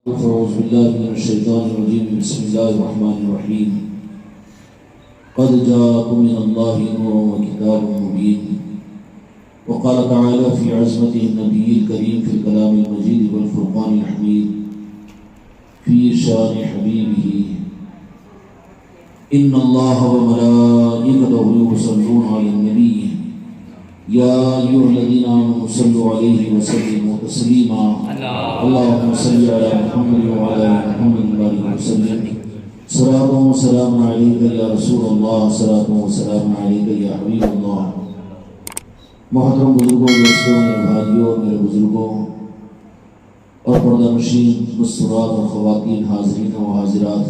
أعوذ بالله من الشيطان الرجيم بسم الله الرحمن الرحيم قد جاءكم من الله نور وكتاب مبين وقال تعالى في عظمته النبي الكريم في الكلام المجيد والفرقان الحميد في شان حبيبه إن الله وملائكته يصلون على النبي يا أيها الذين آمنوا صلوا عليه وسلموا تسليما اللهم صل على محمد وعلى محمد وبارك وسلم صلاة وسلام عليك يا رسول الله صلاة وسلام عليك يا حبيب الله. محترم بزرگوں، دوستوں، میرے بھائیوں، میرے بزرگوں اور پردہ نشین مسرات اور خواتین، حاضرین و حاضرات،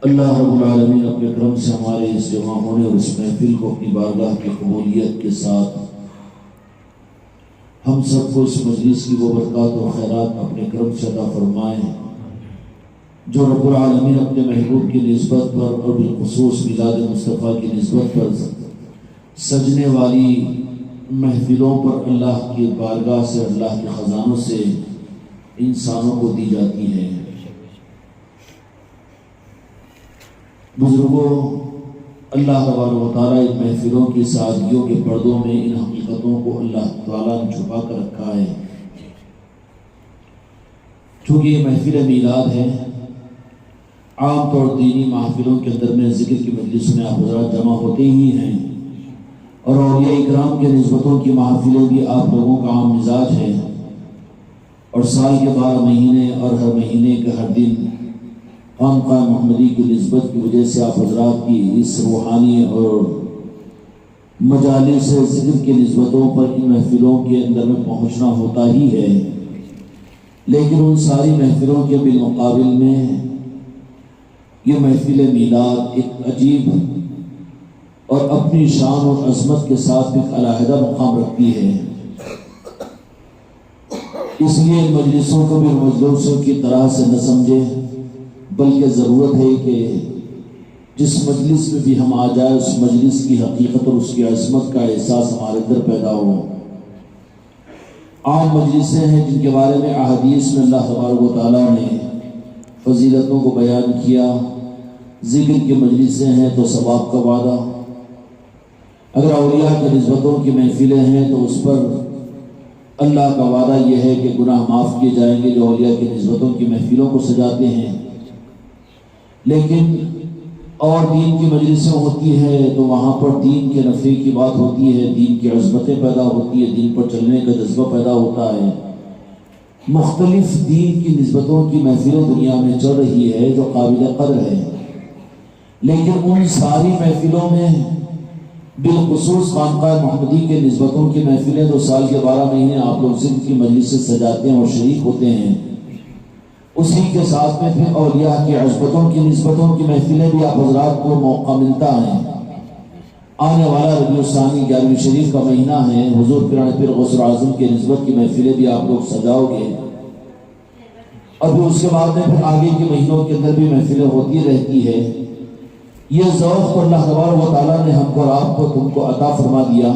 اللہ رب العالمین اپنے کرم سے ہمارے اس جمع ہونے اور اس محفل کو اپنی بارگاہ کی قبولیت کے ساتھ ہم سب کو اس مجلس کی وہ برکات و خیرات اپنے کرم سے عطا فرمائیں جو رب العالمین اپنے محبوب کی نسبت پر اور بالخصوص میلاد مصطفیٰ کی نسبت پر سجنے والی محفلوں پر اللہ کی بارگاہ سے، اللہ کے خزانوں سے انسانوں کو دی جاتی ہے. بزرگوں، اللہ تبارک و تعالیٰ ان محفلوں کی سادگیوں کے پردوں میں ان حقیقتوں کو اللہ تعالیٰ نے چھپا کر رکھا ہے. چونکہ یہ محفل میلاد ہے، عام طور دینی محفلوں کے اندر میں ذکر کی مجلس میں آپ حضرات جمع ہوتے ہی ہیں، اور اولیاء اکرام کے نسبتوں کی محفلیں بھی آپ لوگوں کا عام مزاج ہے، اور سال کے 12 مہینے اور ہر مہینے کے ہر دن خانقاہ محمدی کی نسبت کی وجہ سے آپ حضرات کی اس روحانی اور مجالس ذکر کی نسبتوں پر ان محفلوں کے اندر میں پہنچنا ہوتا ہی ہے. لیکن ان ساری محفلوں کے بالمقابل میں یہ محفل میلاد ایک عجیب اور اپنی شان اور عظمت کے ساتھ ایک علیحدہ مقام رکھتی ہے. اس لیے ان مجلسوں کو بھی مجلسوں کی طرح سے نہ سمجھے، بلکہ ضرورت ہے کہ جس مجلس میں بھی ہم آ جائیں اس مجلس کی حقیقت اور اس کی عظمت کا احساس ہمارے اندر پیدا ہو. عام مجلسیں ہیں جن کے بارے میں احادیث میں اللہ تبارک و تعالیٰ نے فضیلتوں کو بیان کیا. ذکر کی مجلسیں ہیں تو ثواب کا وعدہ، اگر اولیاء کی نسبتوں کی محفلیں ہیں تو اس پر اللہ کا وعدہ یہ ہے کہ گناہ معاف کیے جائیں گے جو اولیاء کی نسبتوں کی محفلوں کو سجاتے ہیں. لیکن اور دین کی مجلسیں ہوتی ہے تو وہاں پر دین کے نفع کی بات ہوتی ہے، دین کی عظمتیں پیدا ہوتی ہے، دین پر چلنے کا جذبہ پیدا ہوتا ہے. مختلف دین کی نسبتوں کی محفلیں دنیا میں چل رہی ہے جو قابل قدر ہے، لیکن ان ساری محفلوں میں بالخصوص خانقاہ محمدی کے نسبتوں کی محفلیں تو سال کے 12 مہینے آپ لوگ ذکر کی مجلس سے سجاتے ہیں اور شریک ہوتے ہیں. اسی کے ساتھ میں پھر اولیاء کی عظمتوں کی نسبتوں کی محفلیں بھی آپ حضرات کو موقع ملتا ہے. آنے والا ربیع الثانی 11ویں شریف کا مہینہ ہے، حضور پیران پیر غوث اعظم کی نسبت کی محفلیں بھی آپ لوگ سجاؤ گے، اور پھر اس کے بعد میں پھر آگے کے مہینوں کے اندر بھی محفلیں ہوتی رہتی ہے. یہ ذوق اللہ تبارک و تعالیٰ نے ہم کو اور آپ کو تم کو عطا فرما دیا.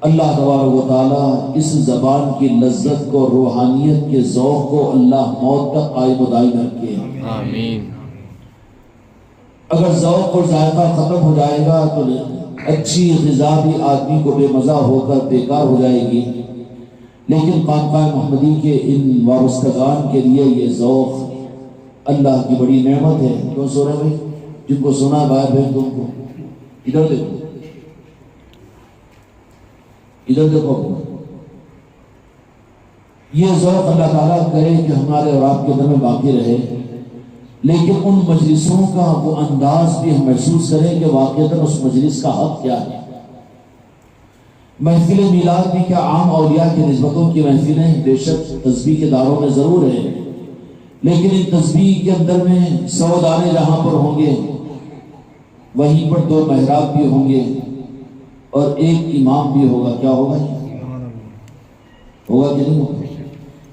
اللہ تبارک و تعالیٰ اس زبان کی لذت کو، روحانیت کے ذوق کو اللہ موت تک قائم و دائم رکھے. آمین. اگر ذوق اور ذائقہ ختم ہو جائے گا تو اچھی غذا بھی آدمی کو بے مزہ ہو کر بیکار ہو جائے گی. لیکن خانقاہ محمدی کے ان وابستگان کے لیے یہ ذوق اللہ کی بڑی نعمت ہے. کیوں سو رہے بھائی؟ جن کو سنا باہر بھائی تم کو ادھر دیکھو، ادھر دیکھو. یہ ذوق اللہ تعالیٰ کرے کہ ہمارے اور آپ کے اندر میں باقی رہے، لیکن ان مجلسوں کا وہ انداز بھی ہم محسوس کریں کہ واقعتاً اس مجلس کا حق کیا ہے. محفل میلاد بھی کیا عام اولیاء کی نسبتوں کی محفلیں بے شک تسبیح کے داروں میں ضرور ہے، لیکن ان تسبیح کے اندر میں 100 دانے جہاں پر ہوں گے وہیں پر 2 محراب بھی ہوں گے اور ایک امام بھی ہوگا. کیا ہوگا؟ ہوگا کہ نہیں ہوگا؟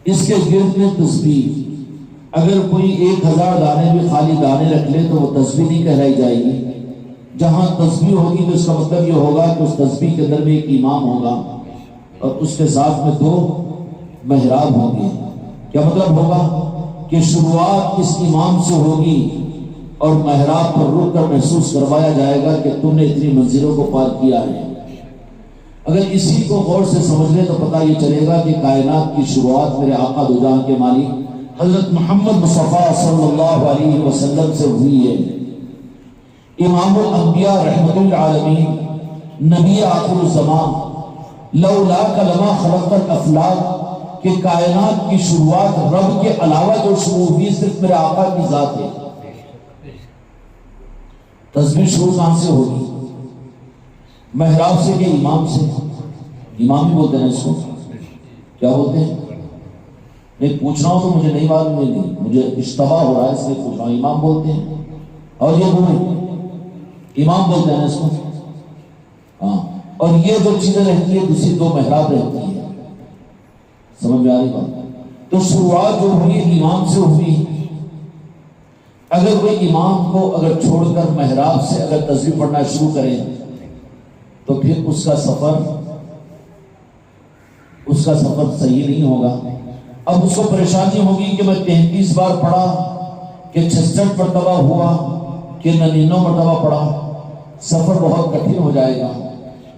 اس کے گرد میں تسبیح، اگر کوئی 1000 دانے بھی خالی دانے رکھ لے تو وہ تسبیح نہیں کہلائی جائے گی. جہاں تسبیح ہوگی تو اس کا مطلب یہ ہوگا کہ اس تسبیح کے اندر میں ایک امام ہوگا اور اس کے ساتھ میں 2 محراب ہوں گے. کیا مطلب ہوگا کہ شروعات اس امام سے ہوگی اور محراب پر رک کر محسوس کروایا جائے گا کہ تم نے اتنی منزلوں کو پار کیا ہے۔ اگر اسی کو غور سے سمجھ لیں تو پتہ یہ چلے گا کہ کائنات کی شروعات میرے آقا دو جہاں کے مالک حضرت محمد مصطفیٰ صلی اللہ علیہ وسلم سے ہوئی ہے۔ امام الانبیاء رحمت العالمین، نبی آخر الزمان، لولاک لما خلق الافلاک، کہ کائنات کی شروعات رب کے علاوہ جو شروع ہوئی صرف میرے آقا کی ذات ہے۔ تسبیح شروع کہاں سے ہوگی؟ محراب سے کہ امام سے؟ امام ہی بولتے ہیں اس کو، کیا بولتے ہیں؟ میں پوچھ رہا ہوں تو مجھے نہیں معلوم ہے، مجھے اشتباہ ہو رہا ہے اس لیے پوچھ رہا ہوں۔ امام بولتے ہیں اور یہ بولے امام بولتے ہیں اس کو، ہاں۔ اور یہ جو چیزیں رہتی ہے دوسری دو محراب رہتی ہے، سمجھ میں آ رہی بات؟ تو شروعات جو ہوئی امام سے ہوئی۔ اگر کوئی امام کو اگر چھوڑ کر محراب سے اگر تسبیح پڑھنا شروع کرے تو پھر اس کا سفر صحیح نہیں ہوگا۔ اب اس کو پریشانی ہوگی کہ میں 33 بار پڑھا کہ 66 مرتبہ ہوا کہ 99 مرتبہ پڑھا، سفر بہت کٹھن ہو جائے گا۔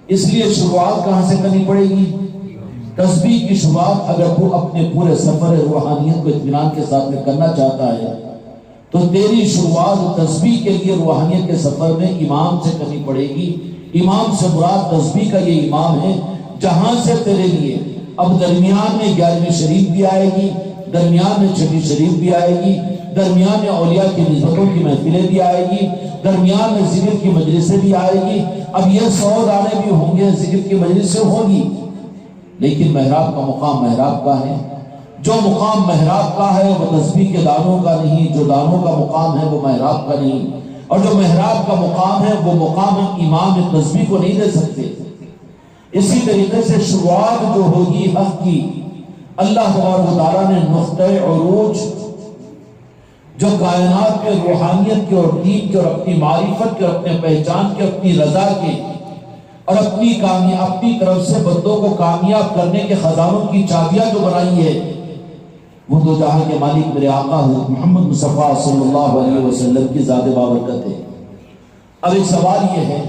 اس لیے شروعات کہاں سے کرنی پڑے گی؟ تسبیح کی شروعات اگر وہ اپنے پورے سفر روحانیت کو اطمینان کے ساتھ میں کرنا چاہتا ہے تو تیری شروعات تسبیح کے لیے روحانیت کے سفر میں امام سے کرنی پڑے گی۔ امام سے مراد تسبیح کا یہ امام ہے جہاں سے تیرے لیے اب درمیان میں 11ویں شریف بھی آئے گی، درمیان میں 6ویں شریف بھی آئے گی، درمیان میں اولیاء کی نسبتوں کی محفلیں بھی آئے گی، درمیان میں ذکر کی مجلسیں بھی آئے گی۔ اب یہ 100 دانے بھی ہوں گے، ذکر کی مجلسیں ہوگی، لیکن محراب کا مقام محراب کا ہے۔ جو مقام محراب کا ہے وہ تسبیح کے دانوں کا نہیں، جو دانوں کا مقام ہے وہ محراب کا نہیں، اور جو محراب کا مقام ہے وہ مقام ہم امام تسبیح کو نہیں دے سکتے۔ اسی طریقے سے شروعات جو ہوگی حق کی، اللہ تبارک و تعالیٰ نے نقطۂ عروج جو کائنات کے روحانیت کے اور دین کے اور اپنی معرفت کے اور اپنے پہچان کے، اپنی رضا کے اور اپنی طرف سے بندوں کو کامیاب کرنے کے خزانوں کی چابیاں جو بنائی ہے، وہ دو جہاں کے مالک میرے آقا حضرت محمد مصطفیٰ صلی اللہ علیہ وسلم کی ذات بابرکت ہے۔ اب ایک سوال یہ ہے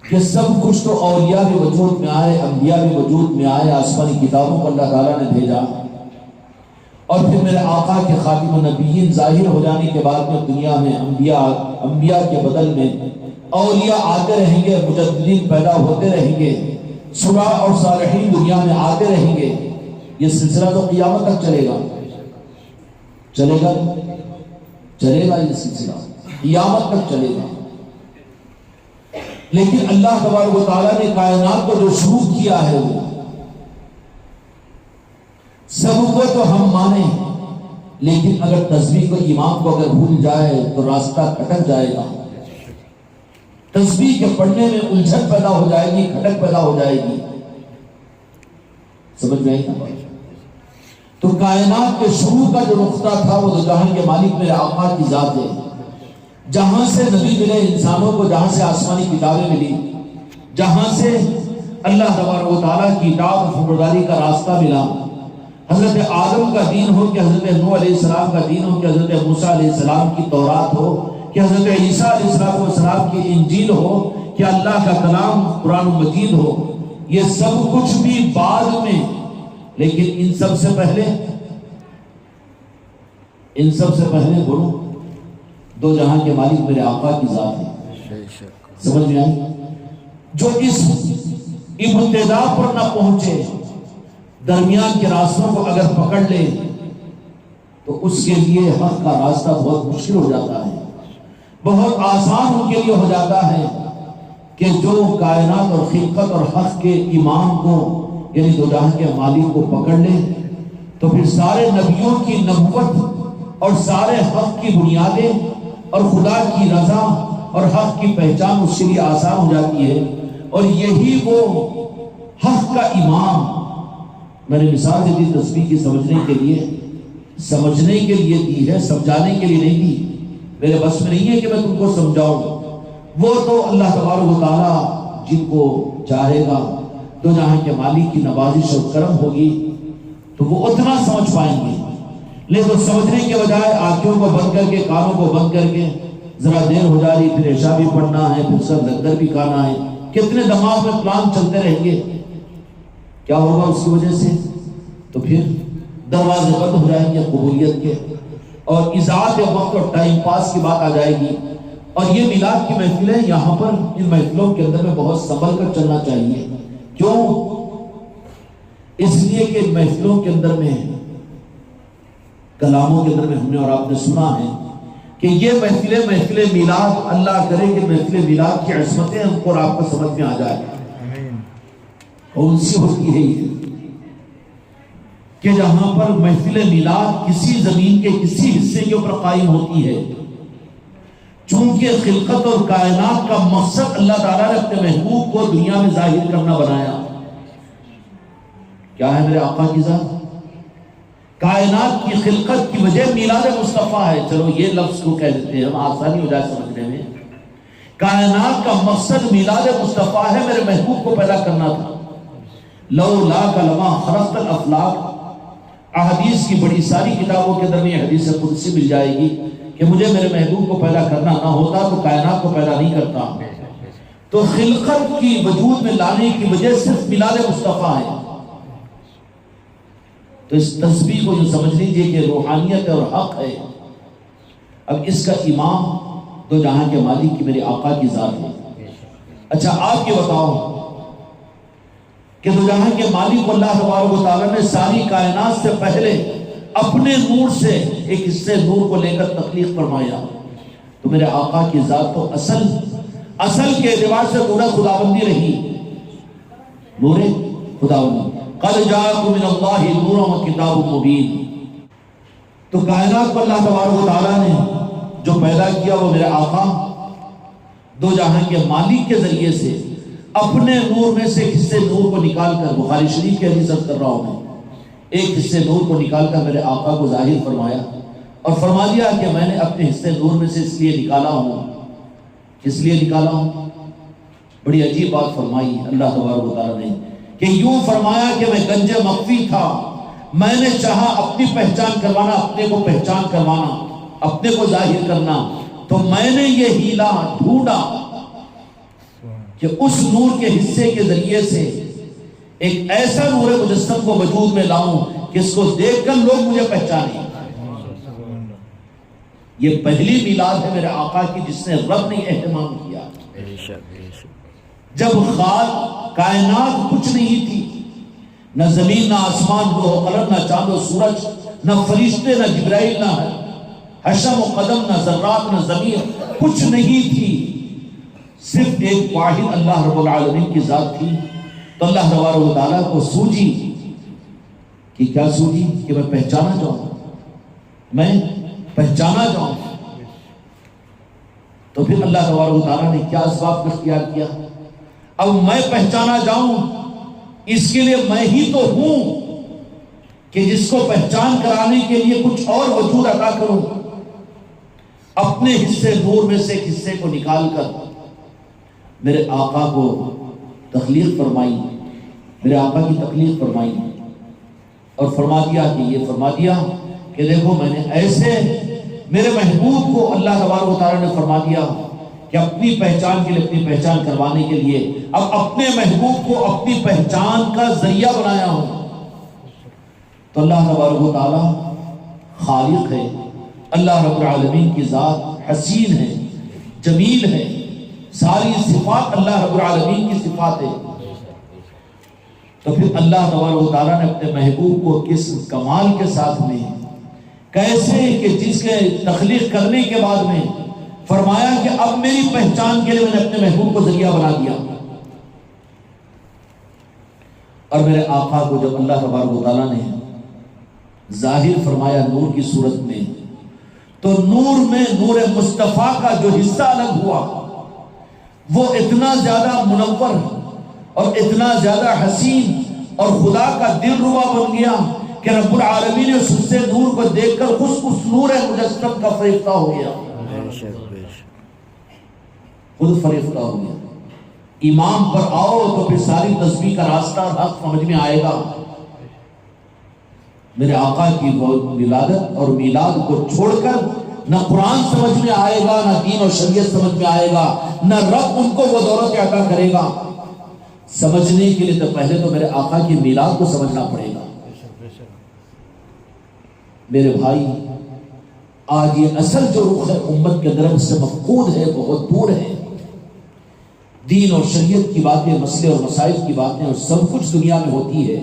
کہ سب کچھ تو اولیاء بھی وجود میں آئے، انبیاء بھی وجود میں آئے، آسمانی کتابوں کو اللہ تعالیٰ نے بھیجا، اور پھر میرے آقا کے خاتم النبیین ظاہر ہو جانے کے بعد میں دنیا میں انبیاء کے بدل میں اولیاء آتے رہیں گے، مجددین پیدا ہوتے رہیں گے، صلاح اور صالحین دنیا میں آتے رہیں گے۔ یہ سلسلہ تو قیامت تک چلے گا یہ سلسلہ قیامت تک چلے گا۔ لیکن اللہ تبارک و تعالیٰ نے کائنات کو جو شروع کیا ہے وہ سب کو تو ہم مانیں، لیکن اگر تسبیح کو امام کو اگر بھول جائے تو راستہ کھٹک جائے گا، تسبیح کے پڑھنے میں الجھن پیدا ہو جائے گی، کھٹک پیدا ہو جائے گی، سمجھ میں آئی نا؟ تو کائنات کے شروع کا جو نقطہ تھا وہ دو جہاں کے مالک میرے آقا کی ذات ہے، جہاں سے نبی ملے انسانوں کو، جہاں سے آسمانی کتابیں ملی، جہاں سے اللہ تبارک و تعالیٰ کی اطاعت و فرمانبرداری کا راستہ ملا، حضرت آدم کا دین ہو کہ حضرت نوح علیہ السلام کا دین ہو کہ حضرت موسیٰ علیہ السلام کی تورات ہو کہ حضرت عیسیٰ علیہ السلام کی انجیل ہو کہ اللہ کا کلام قرآن مجید ہو، یہ سب کچھ بھی بعد میں، لیکن ان سب سے پہلے بولو دو جہاں کے مالک میرے آقا کی ذات ہے۔ سمجھ میں آئی؟ جو اس ابتدا پر نہ پہنچے، درمیان کے راستوں کو اگر پکڑ لے تو اس کے لیے حق کا راستہ بہت مشکل ہو جاتا ہے، بہت آسان ان کے لیے ہو جاتا ہے کہ جو کائنات اور خلقت اور حق کے امام کو یعنی دو جہاں کے مالک کو پکڑ لے تو پھر سارے نبیوں کی نبوت اور سارے حق کی بنیادیں اور خدا کی رضا اور حق کی پہچان اس کے لیے آسان ہو جاتی ہے۔ اور یہی وہ حق کا امام، میں نے مثال دی تھی تسبیح کی سمجھنے کے لیے دی ہے، سمجھانے کے لیے نہیں دی، میرے بس میں نہیں ہے کہ میں تم کو سمجھاؤں، وہ تو اللہ تبارک و تعالیٰ جن کو چاہے گا، دو جہاں کے مالک کی نوازش اور کرم ہوگی تو وہ اتنا سمجھ پائیں گے. لیکن سمجھنے کے بجائے آنکھوں کو بند کر کے کانوں کو بند کر کے ذرا دیر ہو جا رہی پھر عشاء بھی پڑھنا ہے پھر سر لنگر بھی کھانا ہے, کتنے دماغ میں پلان چلتے رہیں گے, کیا ہوگا اس کی وجہ سے؟ تو پھر دروازے بند ہو جائیں گے قبولیت کے, اور اضاعت وقت اور ٹائم پاس کی بات آ جائے گی. اور یہ میلاد کی محفلیں یہاں پر ان محفلوں کے اندر میں بہت سنبھل کر چلنا چاہیے. کیوں؟ اس لیے کہ ان محفلوں کے اندر میں کلاموں کے اندر میں ہم نے اور آپ نے سنا ہے کہ یہ محفل میلاد, اللہ کرے کہ محفل میلاد کی عظمتیں ہم کو اور آپ کو سمجھ میں آ جائے. اور ان سے ہوتی ہے یہ کہ جہاں پر محفل میلاد کسی زمین کے کسی حصے کے اوپر قائم ہوتی ہے, چونکہ خلقت اور کائنات کا مقصد اللہ تعالیٰ نے اپنے محبوب کو دنیا میں ظاہر کرنا بنایا. کیا ہے میرے آقا کی ذات؟ کائنات کی خلقت کی وجہ میلاد مصطفیٰ ہے. چلو یہ لفظ کو کہہ دیتے ہیں ہم, آسانی ہو جائے سمجھنے میں. کائنات کا مقصد میلاد مصطفیٰ ہے, میرے محبوب کو پیدا کرنا تھا. لولاک لما خلقت الافلاک, احادیث کی بڑی ساری کتابوں کے اندر میں حدیث قدسی مل جائے گی کہ مجھے میرے محبوب کو پیدا کرنا نہ ہوتا تو کائنات کو پیدا نہیں کرتا. تو خلقت کی وجود میں لانے کی وجہ صرف میلاد مصطفیٰ ہے. تو اس تسبیح کو جو سمجھ لیجئے کہ روحانیت اور حق ہے. اب اس کا امام دو جہاں کے مالک کی میرے آقا کی ذات ہے. اچھا آپ یہ بتاؤ کہ دو جہاں کے مالک اللہ تبارک و تعالیٰ نے ساری کائنات سے پہلے اپنے نور سے ایک حصے نور کو لے کر تخلیق فرمایا, تو میرے آقا کی ذات تو اصل کے اعتبار سے نور خداوندی رہی, نور خداوندی. قد جاءکم من اللہ نور و کتاب مبین. تو کائنات کو اللہ تبارک و تعالیٰ نے جو پیدا کیا وہ میرے آقا دو جہاں کے مالک کے ذریعے سے اپنے نور میں سے ایک حصے نور کو نکال کر, بخاری شریف کی حدیث کر رہا ہوں میں, ایک حصے نور کو نکال کر میرے آقا کو ظاہر فرمایا اور فرما دیا کہ میں نے اپنے حصے نور میں سے اس لیے نکالا ہوں. کس لیے نکالا ہوں؟ بڑی عجیب بات فرمائی اللہ تبارک و تعالیٰ نے کہ یوں فرمایا کہ میں گنج مخفی تھا, میں نے چاہا اپنی پہچان کروانا, اپنے کو پہچان کروانا, اپنے کو ظاہر کرنا, تو میں نے یہ ہیلا ڈھونڈا کہ اس نور کے حصے کے ذریعے سے ایک ایسا نور مجسم کو وجود میں لاؤں کہ اس کو دیکھ کر لوگ مجھے پہچانیں. یہ پہلی میلاد ہے میرے آقا کی جس نے رب نے اہتمام کیا. جب کائنات کچھ نہیں تھی, نہ زمین نہ آسمان, نہ قلم نہ چاند و سورج, نہ فرشتے نہ جبرائیل, نہ حشم و قدم, نہ ذرات نہ زمین, کچھ نہیں تھی, صرف ایک واحد اللہ رب العالمین کی ذات تھی. تو اللہ تبارک و تعالیٰ کو سوجی کہ کیا سوجی کہ میں پہچانا چاہوں, میں پہچانا چاہوں. تو پھر اللہ تبارک و تعالیٰ نے کیا اسباب کو اختیار کیا؟ اب میں پہچانا جاؤں اس کے لیے میں ہی تو ہوں کہ جس کو پہچان کرانے کے لیے کچھ اور وجود عطا کروں. اپنے حصے نور میں سے ایک حصے کو نکال کر میرے آقا کو تخلیق فرمائی, میرے آقا کی تخلیق فرمائی اور فرما دیا کہ دیکھو میں نے ایسے میرے محبوب کو اللہ تبارک و تعالیٰ نے فرما دیا کہ اپنی پہچان کے لیے, اپنی پہچان کروانے کے لیے اب اپنے محبوب کو اپنی پہچان کا ذریعہ بنایا ہوں. تو اللہ تبارک و تعالیٰ خالق ہے, اللہ رب العالمین کی ذات حسین ہے, جمیل ہے, ساری صفات اللہ رب العالمین کی صفات ہے. تو پھر اللہ تبارک و تعالیٰ نے اپنے محبوب کو کس کمال کے ساتھ میں کیسے کہ جس کے تخلیق کرنے کے بعد میں فرمایا کہ اب میری پہچان کے لیے میں نے اپنے محبوب کو ذریعہ بنا دیا. اور میرے آقا کو جب اللہ تبارک و تعالیٰ نے ظاہر فرمایا نور کی صورت میں, تو نور میں نور مصطفیٰ کا جو حصہ الگ ہوا وہ اتنا زیادہ منور اور اتنا زیادہ حسین اور خدا کا دل ربا بن گیا کہ رب العالمین نے اس سے نور کو دیکھ کر اس نور مجسم کا فریفتہ ہو گیا, خود فریفتہ ہو گیا. امام پر آؤ تو پھر ساری تسبیح کا راستہ حق سمجھ میں آئے گا. میرے آقا کی ولادت اور میلاد کو چھوڑ کر نہ قرآن سمجھ میں آئے گا، نہ دین اور شریعت سمجھ میں آئے گا، نہ رب ان کو وہ دولت عطا کرے گا۔ سمجھنے کے لیے تو پہلے تو میرے آقا کی میلاد کو سمجھنا پڑے گا۔ میرے بھائی، آج یہ اصل جو رخ ہے امت کے اندر سے مفقود ہے، بہت دور ہے۔ دین اور شریعت کی باتیں، مسئلے اور مسائل کی باتیں اور سب کچھ دنیا میں ہوتی ہے،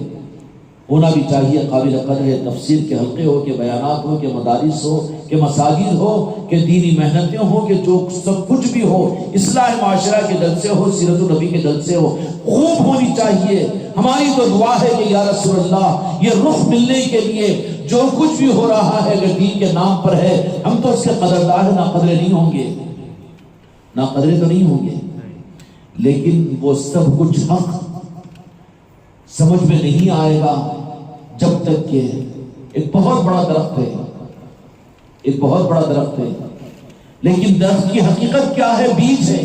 ہونا بھی چاہیے، قابل قدر ہے۔ تفسیر کے حلقے ہو، کہ بیانات ہو، کہ مدارس ہو، کہ مساجد ہو، کہ دینی محنتیں ہو، کہ جو سب کچھ بھی ہو، اصلاح معاشرہ کے جلسے ہو، سیرت النبی کے جلسے ہو، خوب ہونی چاہیے۔ ہماری تو دعا ہے کہ یا رسول اللہ، یہ رخ ملنے کے لیے جو کچھ بھی ہو رہا ہے اگر دین کے نام پر ہے، ہم تو اس کے قدردار ہیں، ناقدرے نہیں ہوں گے، ناقدرے تو نہیں ہوں گے، لیکن وہ سب کچھ حق سمجھ میں نہیں آئے گا جب تک کہ ایک بہت بڑا درخت ہے، ایک بہت بڑا درخت ہے، لیکن درخت کی حقیقت کیا ہے؟ بیج ہے،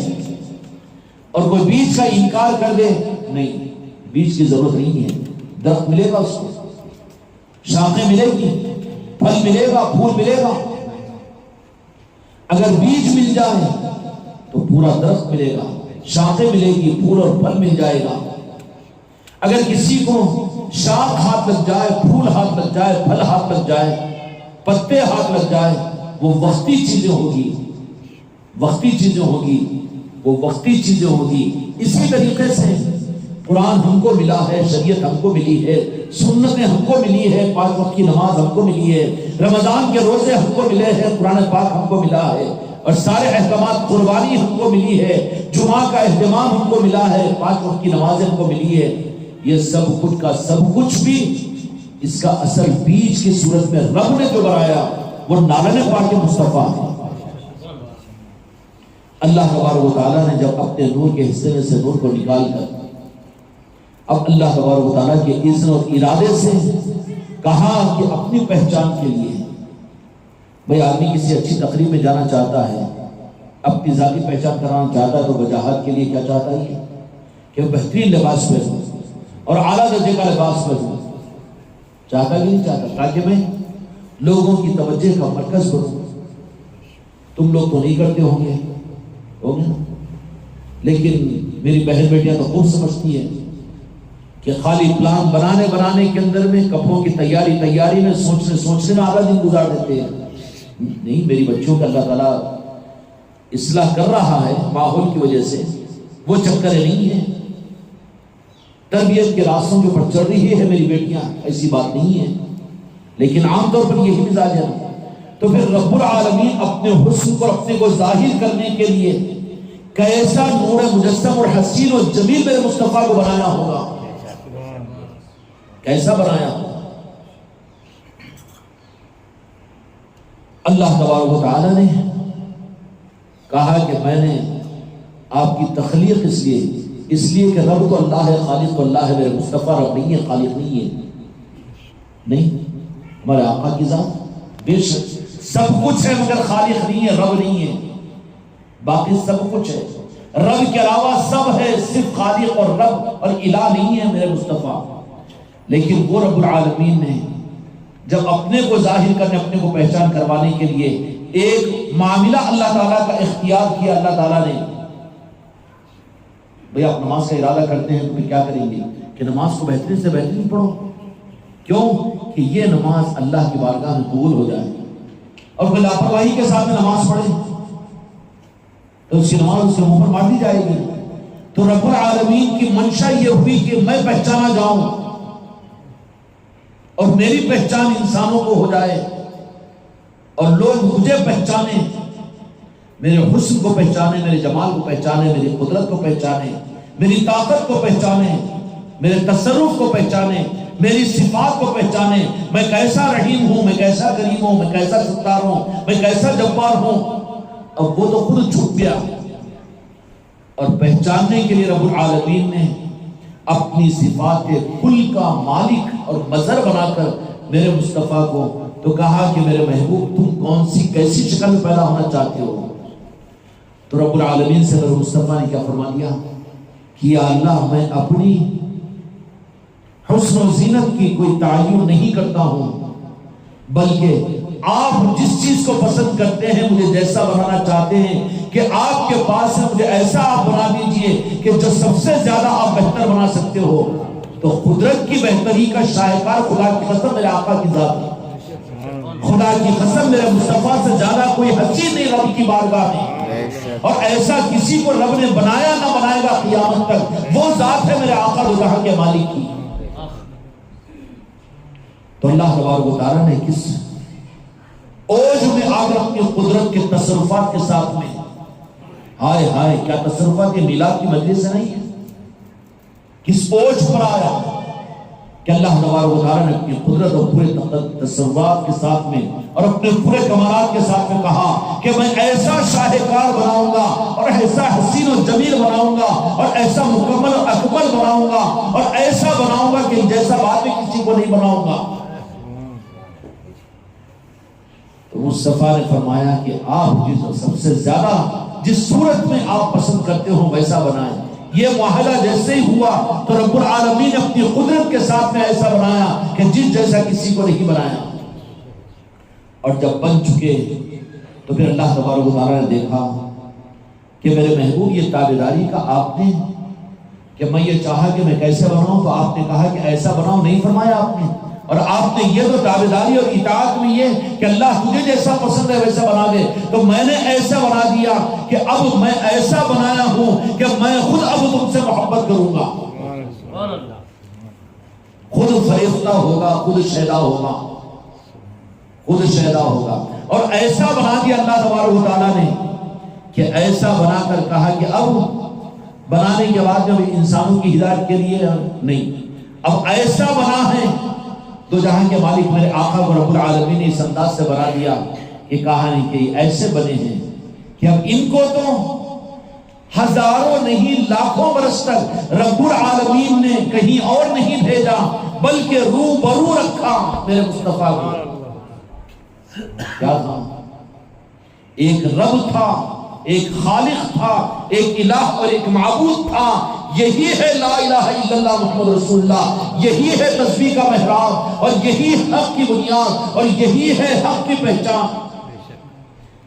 اور کوئی بیج کا انکار کر دے، نہیں، بیج کی ضرورت نہیں ہے، درخت ملے گا، اس کو شاخیں ملے گی، پھل ملے گا، پھول ملے گا۔ اگر بیج مل جائے تو پورا درخت ملے گا، شاخیں ملے گی، پھول اور پھل مل جائے گا۔ اگر کسی کو شاخ ہاتھ لگ جائے، پھول ہاتھ لگ جائے، پھل ہاتھ لگ جائے، پتے ہاتھ لگ جائے، وہ وقتی چیزیں ہوگی، وقتی چیزیں ہوگی، وہ وقتی چیزیں ہوگی۔ اسی طریقے سے قرآن ہم کو ملا ہے، شریعت ہم کو ملی ہے، سنتیں ہم کو ملی ہے، 5 وقت کی نماز ہم کو ملی ہے، رمضان کے روزے ہم کو ملے ہیں، قرآن پاک ہم کو ملا ہے، اور سارے احکامات، قربانی ہم کو ملی ہے، جمعہ کا اہتمام ہم کو ملا ہے، 5 وقت کی نمازیں ہم کو ملی ہے۔ یہ سب کچھ کا سب کچھ بھی اس کا اصل بیج کی صورت میں رب نے جو بنایا وہ نالنے پاک مصطفیٰ ہے۔ اللہ تبارک و تعالیٰ نے جب اپنے نور کے حصے میں سے نور کو نکال کر اب اللہ تبارک و تعالیٰ کے اذن اور ارادے سے کہا کہ اپنی پہچان کے لیے، بھئی آدمی کسی اچھی تقریب میں جانا چاہتا ہے، اپنی ذاتی پہچان کرانا چاہتا ہے، تو وجاہت کے لیے کیا چاہتا ہے کہ وہ بہترین لباس پہنوں اور اعلیٰ درجے کا لباس پہنوں، چاہتا کہ نہیں چاہتا، تاکہ میں لوگوں کی توجہ کا مرکز بنوں۔ تم لوگ تو نہیں کرتے ہوں گے، لیکن میری بہن بیٹیاں تو خوب سمجھتی ہیں کہ خالی پلان بنانے کے اندر میں، کپڑوں کی تیاری میں، سوچنے میں آدھا دن گزار دیتے ہیں۔ نہیں، میری بچوں کا اللہ تعالیٰ اصلاح کر رہا ہے ماحول کی وجہ سے، وہ چکریں نہیں ہیں، تربیت کے راستوں کے اوپر چل رہی ہے میری بیٹیاں، ایسی بات نہیں ہے، لیکن عام طور پر یہی مزاج ہے۔ تو پھر رب العالمین اپنے حسن کو، اپنے کو ظاہر کرنے کے لیے کیسا نور مجسم اور حسین اور جمیل میرے مصطفیٰ کو بنایا ہوگا، کیسا بنایا ہوگا۔ اللہ تبارک و تعالیٰ نے کہا کہ میں نے آپ کی تخلیق اس لیے کہ رب تو اللہ ہے، خالق تو اللہ ہے، میرے مصطفیٰ رب نہیں ہے، خالق نہیں ہے، نہیں، ہمارے آقا کی ذات بے شک سب کچھ ہے مگر خالق نہیں ہے، رب نہیں ہے، باقی سب کچھ ہے، رب کے علاوہ سب ہے، صرف خالق اور رب اور الہ نہیں ہے میرے مصطفیٰ۔ لیکن وہ رب العالمین نے جب اپنے کو ظاہر کرنے، اپنے کو پہچان کروانے کے لیے ایک معاملہ اللہ تعالیٰ کا اختیار کیا۔ اللہ تعالیٰ نے، بھئی آپ نماز کا ارادہ کرتے ہیں تو پھر کیا کریں گے کہ نماز کو بہترین سے بہترین پڑھو، کیوں کہ یہ نماز اللہ کی بارگاہ میں قبول ہو جائے، اور کوئی لاپرواہی کے ساتھ میں نماز پڑھے تو اس کی نماز اس کے منہ پر مار دی جائے گی۔ تو رب العالمین کی منشا یہ ہوئی کہ میں پہچانا جاؤں اور میری پہچان انسانوں کو ہو جائے، اور لوگ مجھے پہچانے، میرے حسن کو پہچانے، میرے جمال کو پہچانے، میری قدرت کو پہچانے، میری طاقت کو پہچانے، میرے تصرف کو پہچانے، میری صفات کو پہچانے، میں کیسا رحیم ہوں، میں کیسا کریم ہوں، میں کیسا ستار ہوں، میں کیسا جبار ہوں۔ اب وہ تو خود چھپ گیا، اور پہچاننے کے لیے رب العالمین نے اپنی صفات کل کا مالک اور مظہر بنا کر میرے مصطفیٰ کو تو کہا کہ میرے محبوب تم کون سی کیسی شکل میں پیدا ہونا چاہتے ہو؟ تو رب العالمین سے میرے مصطفیٰ نے کیا فرما دیا کہ یا اللہ، میں اپنی حسن و زینت کی کوئی تعین نہیں کرتا ہوں، بلکہ آپ جس چیز کو پسند کرتے ہیں، مجھے جیسا بنانا چاہتے ہیں کہ آپ کے پاس ہے، مجھے ایسا آپ بنا دیجئے کہ جو سب سے زیادہ آپ بہتر بنا سکتے ہو۔ تو قدرت کی بہتری کا شاہکار خدا کی قسم میرے آقا کی ذات ہے، خدا کی قسم میرے مصطفیٰ سے زیادہ کوئی حسین نہیں رب کی بارگاہ میں، اور ایسا کسی کو رب نے بنایا نہ بنائے گا قیامت تک۔ وہ ذات ہے میرے آقا دو جہاں کے مالک کی۔ تو اللہ تبارک و تعالیٰ نے کس اوج میں آ کر اپنی قدرت کے تصرفات کے ساتھ میں، ہائے ہائے کیا تصرفات کے میلاد کی مجلس سے نہیں ہے، کس اوج پر آیا کہ اللہ تبارک و تعالیٰ نے اپنی قدرت اور پورے تصرفات کے ساتھ میں اور اپنے پورے کمالات کے ساتھ میں کہا کہ میں ایسا شاہکار بناؤں گا اور ایسا حسین و جمیل بناؤں گا اور ایسا مکمل اور اکمل بناؤں گا اور ایسا بناؤں گا کہ جیسا بعد میں کسی کو نہیں بناؤں گا۔ تو مصطفیٰ نے فرمایا کہ آپ سب سے زیادہ جس صورت میں آپ پسند کرتے ہو ویسا بنائیں۔ یہ معاہدہ جیسے ہی ہوا تو رب العالمین نے اپنی قدرت کے ساتھ میں ایسا بنایا کہ جس جیسا کسی کو نہیں بنایا۔ اور جب بن چکے تو پھر اللہ تبارک و تعالیٰ نے دیکھا کہ میرے محبوب یہ تابعداری کا آپ نے، کہ میں یہ چاہا کہ میں کیسے بناؤں تو آپ نے کہا کہ ایسا بناؤ، نہیں فرمایا آپ نے۔ اور آپ نے یہ تو تابعداری اور اطاعت میں یہ کہ اللہ تجھے جیسا پسند ہے ویسا بنا دے، تو میں نے ایسا بنا دیا کہ اب میں ایسا بنایا ہوں کہ میں خود اب تم سے محبت کروں گا، خود فریفتہ ہوگا، خود شیدا ہوگا، خود شیدا ہوگا۔ اور ایسا بنا دیا اللہ تبارک و تعالیٰ نے کہ ایسا بنا کر کہا کہ اب بنانے کے بعد جب انسانوں کی ہدایت کے لیے نہیں، اب ایسا بنا ہے تو جہاں کے مالک میرے آقا کو رب العالمین نے اس انداز سے بنا دیا کہ کہانی کہ ایسے بنے ہیں کہ اب ان کو تو ہزاروں نہیں لاکھوں برس تک رب العالمین نے کہیں اور نہیں بھیجا بلکہ روبرو رکھا میرے مصطفیٰ کو۔ کیا تھا؟ ایک رب تھا، ایک خالق تھا، ایک الہ اور ایک معبود تھا۔ یہی ہے لا الہ الا اللہ محمد رسول اللہ، یہی ہے تسبیح کا محراب اور یہی حق کی بنیاد اور یہی ہے حق کی پہچان۔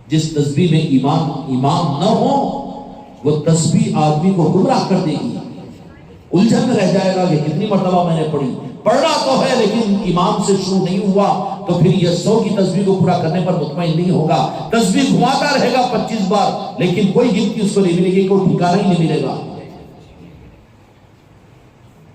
جس تسبیح میں ایمان نہ ہو وہ تسبیح آدمی کو گمراہ کر دے گی، الجھن میں رہ جائے گا کہ کتنی مرتبہ میں نے پڑھی، پڑھنا تو ہے لیکن ایمان سے شروع نہیں ہوا تو پھر یہ 100 کی تسبیح کو پورا کرنے پر مطمئن نہیں ہوگا۔ تسبیح گھماتا رہے گا 25 بار لیکن کوئی گنتی اس کو نہیں ملے گی، کوئی ٹھکانہ ہی نہیں ملے گا۔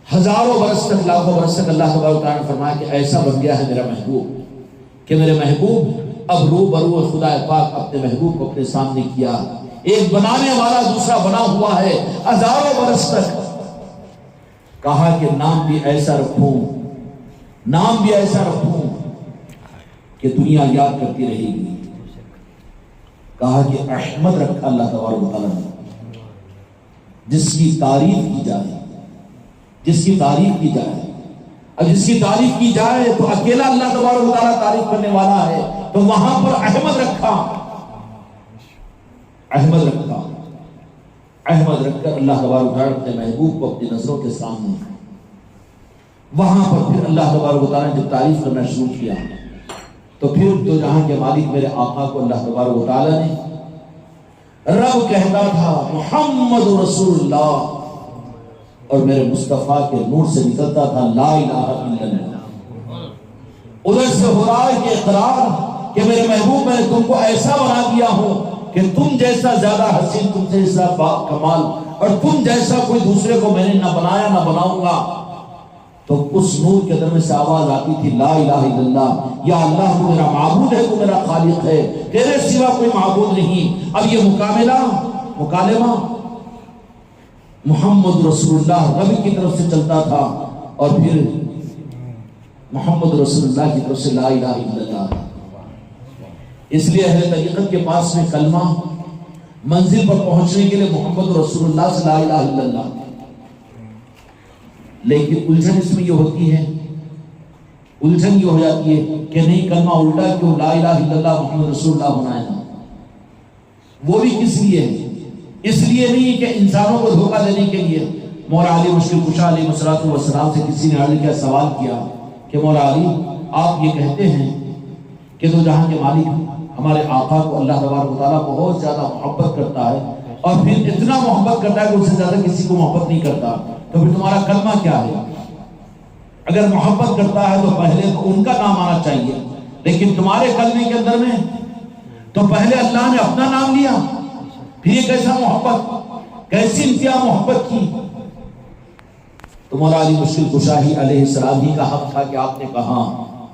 ہزاروں برس تک، لاکھوں برس تک اللہ تبارک و تعالیٰ نے فرمایا کہ ایسا بن گیا ہے میرا محبوب کہ میرے محبوب اب روبرو خدا پاک اپنے محبوب کو اپنے سامنے کیا، ایک بنانے والا دوسرا بنا ہوا ہے۔ ہزاروں برس تک کہا کہ نام بھی ایسا رکھوں، نام بھی ایسا رکھوں کہ دنیا یاد کرتی رہے گی۔ کہا کہ احمد رکھا اللہ تبارک و تعالیٰ نے، جس کی تعریف کی جائے، جس کی تعریف کی جائے، اور جس کی تعریف کی جائے تو اکیلا اللہ تبارک و تعالیٰ تعریف کرنے والا ہے، تو وہاں پر احمد رکھا، احمد رکھا، احمد رکھ کر اللہ تبارک و تعالیٰ اپنے محبوب کو اپنی نظروں کے سامنے، وہاں پر پھر اللہ تبارک و تعالیٰ نے جب تعریف کرنا شروع کیا تو پھر تو جہاں کے مالک میرے آقا کو اللہ تبارک و تعالیٰ نے رب کہتا تھا محمد رسول اللہ، اور میرے مصطفیٰ کے نور سے نکلتا تھا لا الہ الا اللہ۔ ادھر سے ہو رہا ہے کہ اقرار کہ میرے محبوب میں نے تم کو ایسا بنا دیا ہوں کہ تم جیسا زیادہ حسین، تم جیسا با کمال اور تم جیسا کوئی دوسرے کو میں نے نہ بنایا نہ بناؤں گا۔ تو اس نور کے اندر میں سے آواز آتی تھی لا الہ الا اللہ، یا اللہ تو میرا معبود ہے، تو میرا خالق ہے، تیرے سوا کوئی معبود نہیں۔ اب یہ مکالمہ محمد رسول اللہ رب کی طرف سے چلتا تھا اور پھر محمد رسول اللہ کی طرف سے لا الہ الا اللہ۔ اس لیے اہل طریقت کے پاس میں کلمہ منزل پر پہنچنے کے لیے محمد رسول اللہ سے لا الہ الا اللہ، لیکن الجھن اس میں یہ ہوتی ہے، الجھن یہ ہو جاتی ہے کہ نہیں کلمہ الٹا کیوں، لا الہ الا اللہ محمد رسول اللہ ہونا ہے۔ وہ بھی کس لیے ہے؟ اس لیے نہیں کہ انسانوں کو دھوکہ دینے کے لیے۔ مولا علی مشکل کشا علیہ الصلوۃ والسلام سے کسی نے عرض کیا، سوال کیا کہ مولا علی آپ یہ کہتے ہیں کہ تو جہاں کے مالک ہمارے آقا کو اللہ تبارک و تعالیٰ بہت زیادہ محبت کرتا ہے، اور پھر اتنا محبت کرتا ہے کہ اس سے زیادہ کسی کو محبت نہیں کرتا، تو پھر تمہارا کلمہ کیا ہے؟ اگر محبت کرتا ہے تو پہلے تو ان کا نام آنا چاہیے، لیکن تمہارے کلمے کے اندر میں تو پہلے اللہ نے اپنا نام لیا، پھر یہ کیسا محبت، کیسی انتہا محبت کی؟ تو مولا علی مشکل کشا ہی علیہ السلام ہی کا حق تھا کہ آپ نے کہا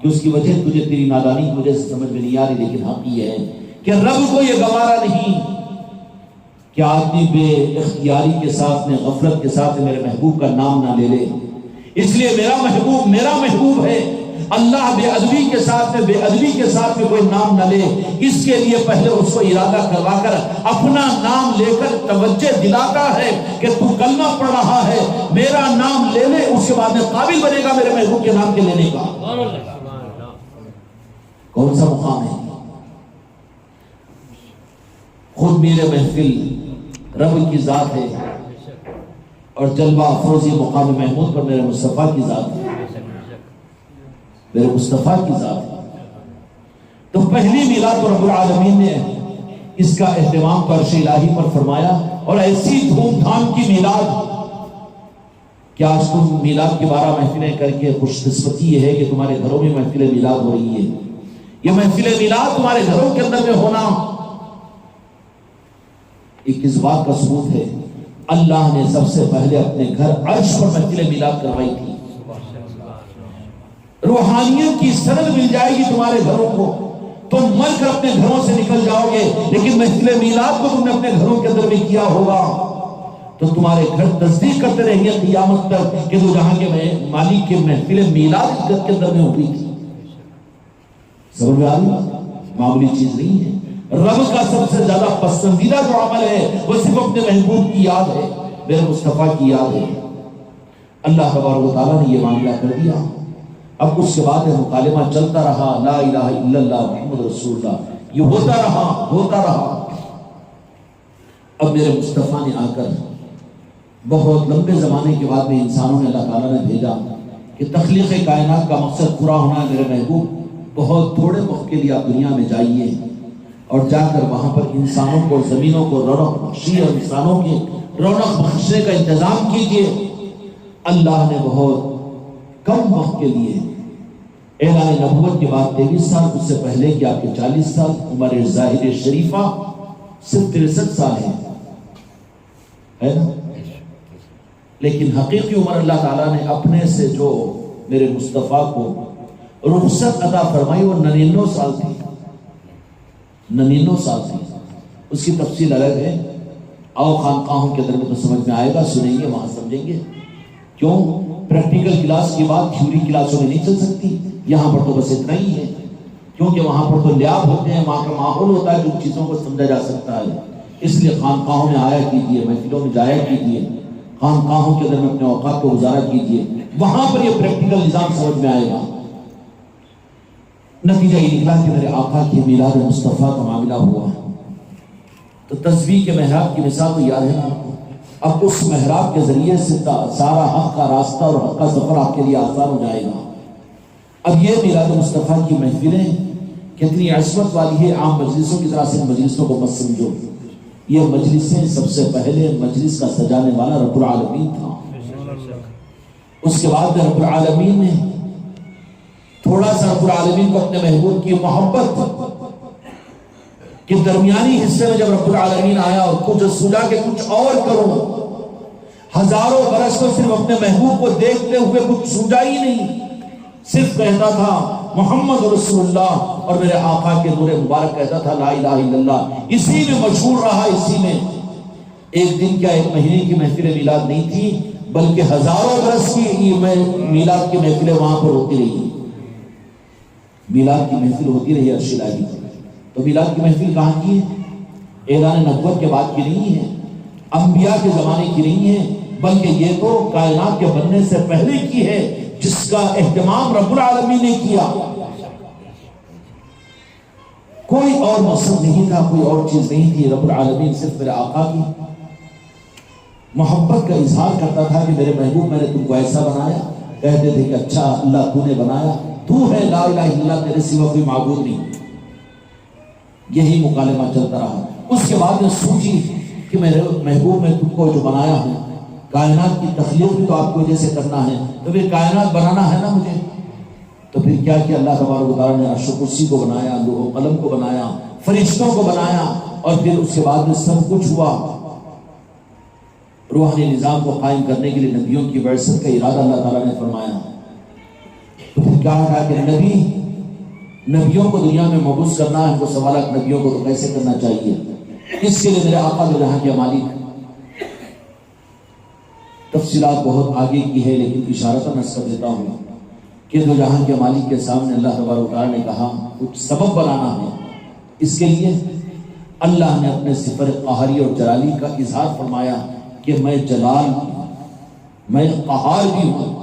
کہ اس کی وجہ تجھے تیری نادانی کی وجہ سے سمجھ میں نہیں آ رہی، لیکن حق یہ ہے کہ رب کو یہ گوارا نہیں کہ آدمی بے اختیاری کے ساتھ میں، غفلت کے ساتھ میرے محبوب کا نام نہ لے لے، اس لیے میرا محبوب ہے، اللہ بے ادبی کے ساتھ میں کوئی نام نہ لے، اس کے لیے پہلے اس کو ارادہ کروا کر اپنا نام لے کر توجہ دلاتا ہے کہ تو کلمہ پڑھ رہا ہے، میرا نام لے لے، اس کے بعد میں قابل بنے گا میرے محبوب کے نام کے لینے کا۔ کون سا مقام ہے؟ خود میرے محفل رب کی ذات ہے، اور جلوہ افروزی مقام محمود پر میرے مصطفیٰ کی ذات ہے، میرے مصطفیٰ کی ذات ہے۔ تو پہلی میلاد پر رب العالمین نے اس کا اہتمام تو عرش الہی پر فرمایا، اور ایسی دھوم دھام کی میلاد کہ آج تم میلاد کی 12 محفلیں کر کے خوش قسمتی یہ ہے کہ تمہارے گھروں میں محفل میلاد ہو رہی ہے۔ یہ محفل میلاد تمہارے گھروں کے اندر میں ہونا ایک اس بات کا ثبوت ہے، اللہ نے سب سے پہلے اپنے گھر عرش پر محفل میلاد کروائی تھی۔ روحانیت کی سند مل جائے گی تمہارے گھروں کو، تم مر کر اپنے گھروں سے نکل جاؤ گے، لیکن محفل میلاد کو تم نے اپنے گھروں کے اندر میں کیا ہوگا تو تمہارے گھر تصدیق کرتے رہیں گے قیامت تک کہ تو جہاں کے مالک کے محفل میلاد گھر کے اندر میں ہوئی تھی۔ سمجھ میں آ رہی؟ معمولی چیز نہیں ہے۔ رب کا سب سے زیادہ پسندیدہ جو عمل ہے وہ صرف اپنے محبوب کی یاد ہے، میرے مصطفیٰ کی یاد ہے۔ اللہ تبارک و تعالیٰ نے یہ معاملہ کر دیا۔ اب اس کے بعد مکالمہ چلتا رہا، لا الہ الا اللہ محمد رسول اللہ، یہ ہوتا رہا۔ اب میرے مصطفیٰ نے آ کر بہت لمبے زمانے کے بعد میں انسانوں نے اللہ تعالیٰ نے بھیجا کہ تخلیق کائنات کا مقصد پورا ہونا ہے، میرے محبوب بہت تھوڑے وقت کے لیے آپ دنیا میں جائیے، اور جا کر وہاں پر انسانوں کو، زمینوں کو رونق بخشی، اور انسانوں کی رونق بخشنے کا انتظام کیجیے۔ اللہ نے بہت کم وقت کے لیے اعلان نبوت کے بعد 23 سال، اس سے پہلے کہ آپ کے 40 سال، عمر ظاہر شریفہ صرف 63 سال ہے نا، لیکن حقیقی عمر اللہ تعالیٰ نے اپنے سے جو میرے مصطفیٰ کو رخصت عطا فرمائی وہ 99 سال تھی، 99 سال تھی۔ اس کی تفصیل الگ ہے، آؤ خانقاہوں کے اندر میں تو سمجھ میں آئے گا، سنیں گے وہاں سمجھیں گے۔ کیوں؟ پریکٹیکل کلاس کی بات تھیوری کلاسوں میں نہیں چل سکتی، یہاں پر تو بس اتنا ہی ہے، کیونکہ وہاں پر تو لیاب ہوتے ہیں، وہاں کا ماحول ہوتا ہے جو چیزوں کو سمجھا جا سکتا ہے۔ اس لیے خانقاہوں میں آیا کیجیے، محفلوں میں جایا کیجیے، خانقاہوں کے اندر میں اپنے اوقات کو گزارا کیجیے، وہاں پر یہ پریکٹیکل نظام سمجھ میں آئے گا۔ نتیجہ یہ نکلا کہ میرے آقا کی میلاد مصطفیٰ کا معاملہ ہوا، تو تسبیح کے محراب کی مثال تو یاد ہے نا آپ کو۔ اب اس محراب کے ذریعے سے سارا حق کا راستہ اور حق کا سفر آپ کے لیے آسان ہو جائے گا۔ اب یہ میلاد مصطفیٰ کی محفلیں کتنی عظمت والی ہے، عام مجلسوں کی طرح سے مجلسوں کو مت سمجھو، یہ مجلسیں سب سے پہلے مجلس کا سجانے والا رب العالمین تھا۔ اس کے بعد رب العالمین نے تھوڑا سا رب العالمین کو اپنے محبوب کی محبت کہ درمیانی حصے میں جب رب العالمین آیا اور کچھ سوچا کہ کچھ اور کروں، ہزاروں برس تو صرف اپنے محبوب کو دیکھتے ہوئے کچھ سوچا ہی نہیں، صرف کہتا تھا محمد رسول اللہ، اور میرے آقا کے نور مبارک کہتا تھا لا الہ الا اللہ، اسی میں مشہور رہا۔ اسی میں ایک دن کیا ایک مہینے کی محفل میلاد نہیں تھی، بلکہ ہزاروں برس کی میلاد کی محفلیں وہاں پر ہوتی رہی، میلاد کی محفل ہوتی رہی عرش الہی پر۔ تو میلاد کی محفل کہاں کی ہے؟ اعلان نبوت کے بعد کی نہیں ہے، انبیاء کے زمانے کی نہیں ہے، بلکہ یہ تو کائنات کے بننے سے پہلے کی ہے، جس کا اہتمام رب العالمین نے کیا۔ کوئی اور مقصد نہیں تھا، کوئی اور چیز نہیں تھی، رب العالمین صرف میرے آقا کی محبت کا اظہار کرتا تھا کہ میرے محبوب میں نے تم کو ایسا بنایا، کہتے تھے کہ اچھا اللہ تو نے بنایا، تو ہے لا الہ الا اللہ، تیرے سوا کوئی معبود نہیں۔ یہی مکالمہ چلتا رہا۔ اس کے بعد میں سوچی کہ میرے محبوب میں تم کو جو بنایا ہے، کائنات کی تخلیق بھی تو آپ کی وجہ سے کرنا ہے، تو پھر کائنات بنانا ہے نا مجھے۔ تو پھر کیا کیا اللہ تبارک و تعالیٰ نے عرش و کرسی کو بنایا، لوح و قلم کو بنایا، فرشتوں کو بنایا، اور پھر اس کے بعد میں سب کچھ ہوا۔ روحانی نظام کو قائم کرنے کے لیے نبیوں کی بعثت کا ارادہ اللہ تعالیٰ نے فرمایا۔ تو پھر کہا کہ نبیوں کو دنیا میں مبعوث کرنا ہے، تو سوال ہے نبیوں کو تو کیسے کرنا چاہیے؟ اس کے لیے میرے آقا جو جہاں کے مالک، تفصیلات بہت آگے کی ہے لیکن اشارتاً عرض کر دیتا ہوں کہ جو جہاں کے مالک کے سامنے اللہ تبارک و تعالیٰ نے کہا کچھ سبب بنانا ہے، اس کے لیے اللہ نے اپنے صفر قہری اور جلالی کا اظہار فرمایا کہ میں جلال ہوں، میں قہار بھی ہوں۔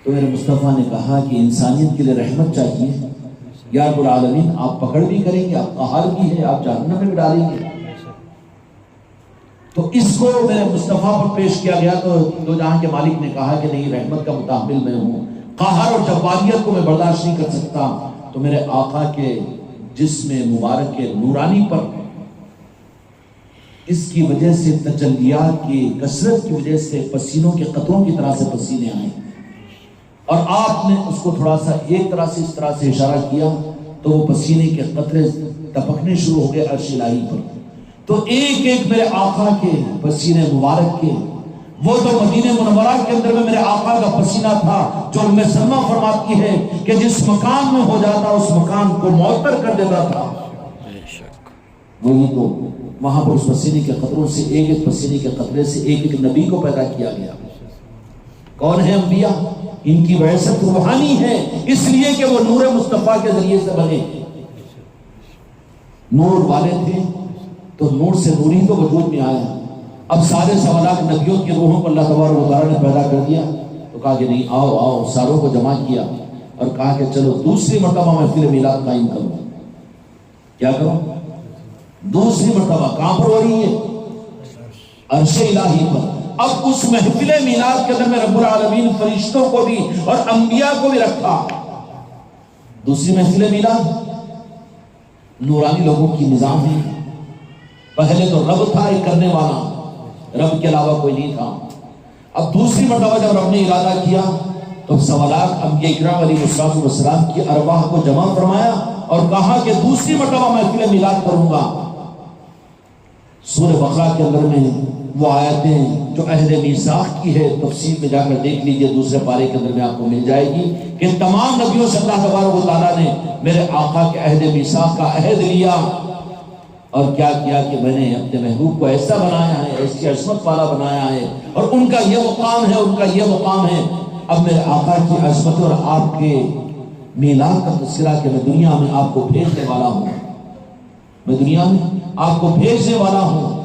تو میرے مصطفیٰ نے کہا کہ انسانیت کے لیے رحمت چاہیے، یا رب العالمین آپ پکڑ بھی کریں گے، آپ قہار بھی ہے، آپ جہنم میں بھی ڈالیں گے۔ تو اس کو میرے مصطفیٰ پر پیش کیا گیا، تو دو جہاں کے مالک نے کہا کہ نہیں، رحمت کا متحمل میں ہوں، قہر اور جباریت کو میں برداشت نہیں کر سکتا۔ تو میرے آقا کے جسم مبارک کے نورانی پر اس کی وجہ سے تجلیات کی کثرت کی وجہ سے پسینوں کے قطروں کی طرح سے پسینے آئے، اور آپ نے اس کو تھوڑا سا ایک طرح سے اس طرح سے اشارہ کیا تو وہ پسینے کے قطرے ٹپکنے شروع ہو گئے عرش الہی پر۔ تو ایک ایک میرے آقا کے پسینے مبارک کے، وہ تو مدینہ منورہ کے اندر میں میرے آقا کا پسینہ تھا جو ام سلمہ فرماتی ہے کہ جس مکان میں ہو جاتا اس مکان کو معطر کر دیتا تھا۔ وہی تو وہاں پر اس پسینے کے قطروں سے، ایک ایک پسینے کے قطرے سے ایک ایک نبی کو پیدا کیا گیا۔ کون ہے انبیاء؟ ان کی بعثت روحانی ہے، اس لیے کہ وہ نور مصطفیٰ کے ذریعے سے بنے، نور والے تھے تو نور سے نور ہی تو وجود میں آیا۔ اب سارے سوالات نبیوں کی روحوں کو اللہ تبارک و تعالیٰ نے پیدا کر دیا، تو کہا کہ نہیں، آؤ آؤ، ساروں کو جمع کیا اور کہا کہ چلو دوسری مرتبہ محفل میلاد قائم کروں۔ کیا کروں؟ دوسری مرتبہ کہاں پر ہو رہی ہے؟ عرش الہی پر۔ اب اس محفل میلاد کے اندر میں رب العالمین فرشتوں کو بھی اور انبیاء کو بھی رکھا۔ دوسری محفل میلاد نورانی لوگوں کی نظام ہے۔ پہلے تو رب تھا ایک کرنے والا، رب کے علاوہ کوئی نہیں تھا۔ اب دوسری مرتبہ جب رب نے ارادہ کیا تو سوالات انبیاء اکرام علیہ السلام کی ارواح کو جمع فرمایا اور کہا کہ دوسری مرتبہ محفل میلاد کروں گا۔ سورہ بقرہ کے اندر میں وہ آیتیں جو عہد میثاق کی ہے، تفسیر میں جا کر دیکھ لیجئے، دوسرے پارے کے اندر میں آپ کو مل جائے گی کہ تمام نبیوں سے اللہ تبارک و تعالیٰ نے میرے آقا کے عہد میثاق کا عہد لیا اور کیا کیا کہ میں نے اپنے محبوب کو ایسا بنایا ہے، ایسی عظمت والا بنایا ہے، اور ان کا یہ مقام ہے، ان کا یہ مقام ہے۔ اب میرے آقا کی عظمت اور آپ کے میلاد کا تذکرہ کہ میں دنیا میں آپ کو بھیجنے والا ہوں، میں دنیا میں آپ کو بھیجنے والا ہوں،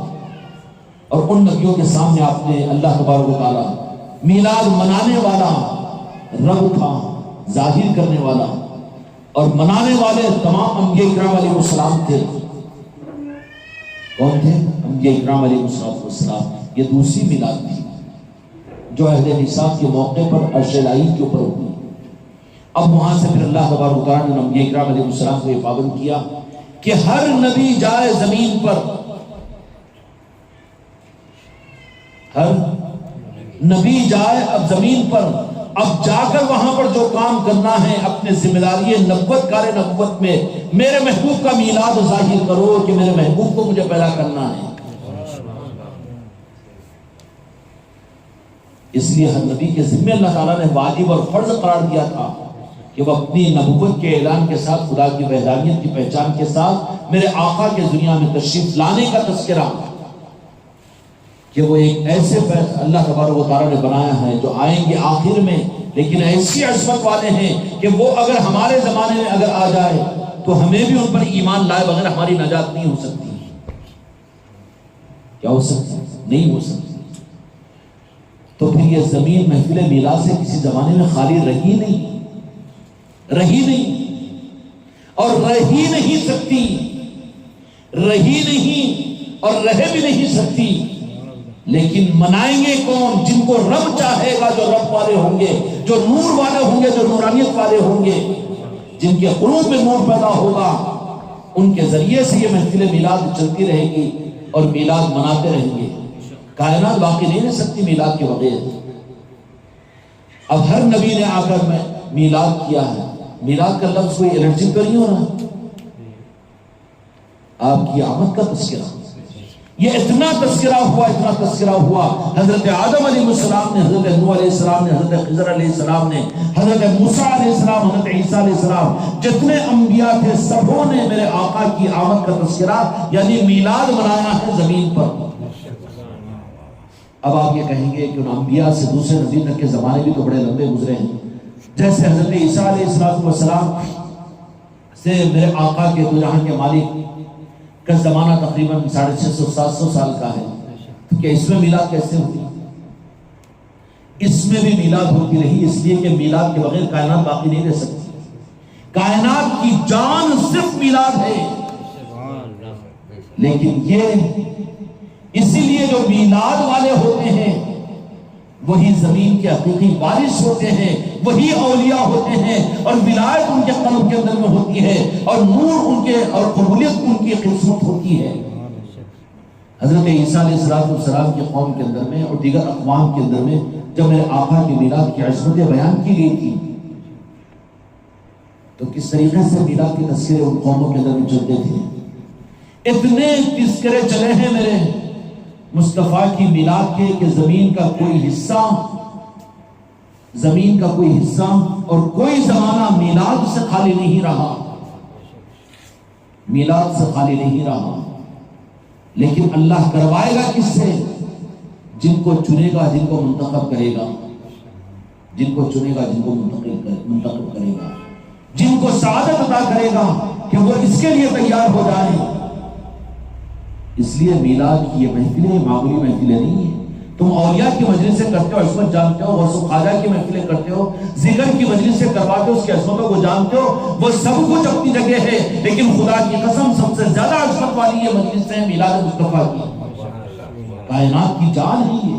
اور ان نبیوں کے سامنے آپ نے اللہ تبارک و تعالیٰ میلاد منانے والا رب تھا، ظاہر کرنے والا، اور منانے والے تمام انبیاء اکرام علیہ السلام تھے۔ کون تھے؟ انبیاء اکرام علیہ السلام۔ یہ دوسری میلاد تھی جو عہد میثاق کے موقع پر عرش الہی کے اوپر ہوئی۔ اب وہاں سے پھر اللہ تبارک و تعالیٰ نے انبیاء اکرام علیہ السلام کو یہ پابند کیا کہ ہر نبی جائے زمین پر، ہر نبی جائے اب زمین پر، اب جا کر وہاں پر جو کام کرنا ہے اپنے ذمہ داری نبوت، کار نبوت میں میرے محبوب کا میلاد ظاہر کرو کہ میرے محبوب کو مجھے پیدا کرنا ہے۔ اس لیے ہر نبی کے ذمہ اللہ تعالیٰ نے واجب اور فرض قرار دیا تھا کہ وہ اپنی نبوت کے اعلان کے ساتھ، خدا کی وحدانیت کی پہچان کے ساتھ میرے آقا کے دنیا میں تشریف لانے کا تذکرہ، کہ وہ ایک ایسے اللہ تبارک و تعالیٰ نے بنایا ہے جو آئیں گے آخر میں، لیکن ایسی عظمت والے ہیں کہ وہ اگر ہمارے زمانے میں اگر آ جائے تو ہمیں بھی ان پر ایمان لائے بغیر ہماری نجات نہیں ہو سکتی۔ کیا ہو سکتی؟ نہیں ہو سکتی۔ تو پھر یہ زمین محفل میلاد سے کسی زمانے میں خالی رہی نہیں، رہی نہیں اور رہی نہیں سکتی، رہی نہیں اور رہ بھی نہیں سکتی۔ لیکن منائیں گے کون؟ جن کو رب چاہے گا، جو رب والے ہوں گے، جو نور والے ہوں گے، جو نورانیت والے ہوں گے، جن کے قلوب میں نور پیدا ہوگا، ان کے ذریعے سے یہ محفل میلاد چلتی رہے گی اور میلاد مناتے رہیں گے۔ کائنات باقی نہیں رہ سکتی میلاد کے بغیر۔ اب ہر نبی نے آ کر میں میلاد کیا ہے، میلاد کا لفظ کوئی الرجی تو نہیں ہو رہا، آپ کی آمد کا تذکرہ، یہ اتنا تذکرہ ہوا، اتنا تذکرہ ہوا۔ حضرت آدم علیہ السلام نے، حضرت نوح علیہ السلام نے، حضرت خضر علیہ السلام نے، حضرت موسیٰ علیہ السلام، حضرت عیسیٰ علیہ السلام، جتنے انبیاء تھے سبوں نے میرے آقا کی آمد کا تذکرہ یعنی میلاد منایا ہے زمین پر۔ اب آپ یہ کہیں گے کہ ان انبیاء سے دوسرے نبی تک کے زمانے بھی تو بڑے لمبے گزرے ہیں، جیسے حضرت عیسیٰ علیہ السلام سے میرے آقا کے دو جہاں کے مالک کا زمانہ تقریباً 650-700 سال کا ہے، کہ اس میں میلاد کیسے ہوتی؟ اس میں بھی میلاد ہوتی رہی، اس لیے کہ میلاد کے بغیر کائنات باقی نہیں رہ سکتی۔ کائنات کی جان صرف میلاد ہے، لیکن یہ اسی لیے جو میلاد والے ہوتے ہیں وہی زمین کے حقیقی وارث ہوتے ہیں، وہی اولیاء ہوتے ہیں، اور ولایت ان کے قلب کے اندر میں ہوتی ہے، اور نور ان کے اور قبولیت ان کی قسمت ہوتی ہے۔ حضرت عیسیٰ علیہ السلام کی قوم کے اندر میں اور دیگر اقوام کے اندر میں جب میرے آقا کی میلاد کی عظمتیں بیان کی گئی تھی تو کس طریقے سے میلاد کے تذکرے ان قوموں کے اندر میں چلتے تھے۔ اتنے تذکرے چلے ہیں میرے مصطفیٰ کی میلاد کے کہ زمین کا کوئی حصہ اور کوئی زمانہ میلاد سے خالی نہیں رہا، میلاد سے خالی نہیں رہا۔ لیکن اللہ کروائے گا کس سے؟ جن کو چنے گا، جن کو منتخب کرے گا، جن کو چنے گا، جن کو منتخب کرے گا، جن کو سعادت عطا کرے گا کہ وہ اس کے لیے تیار ہو جائیں۔ اس لیے میلاد کی یہ محفلیں معمولی محفلیں نہیں ہیں۔ تم اولیاء کی مجلس سے کرتے ہو، عصمت جانتے ہو، غوث و خواجہ کی محفلیں کرتے ہو، ذکر کی مجلس سے کرواتے ہو، اس کی عصمتوں کو جانتے ہو، وہ سب کچھ اپنی جگہ ہے، لیکن خدا کی قسم سب سے زیادہ عصمت والی یہ مجلس ہے میلاد مصطفیٰ کی، کائنات کی جان ہی ہے۔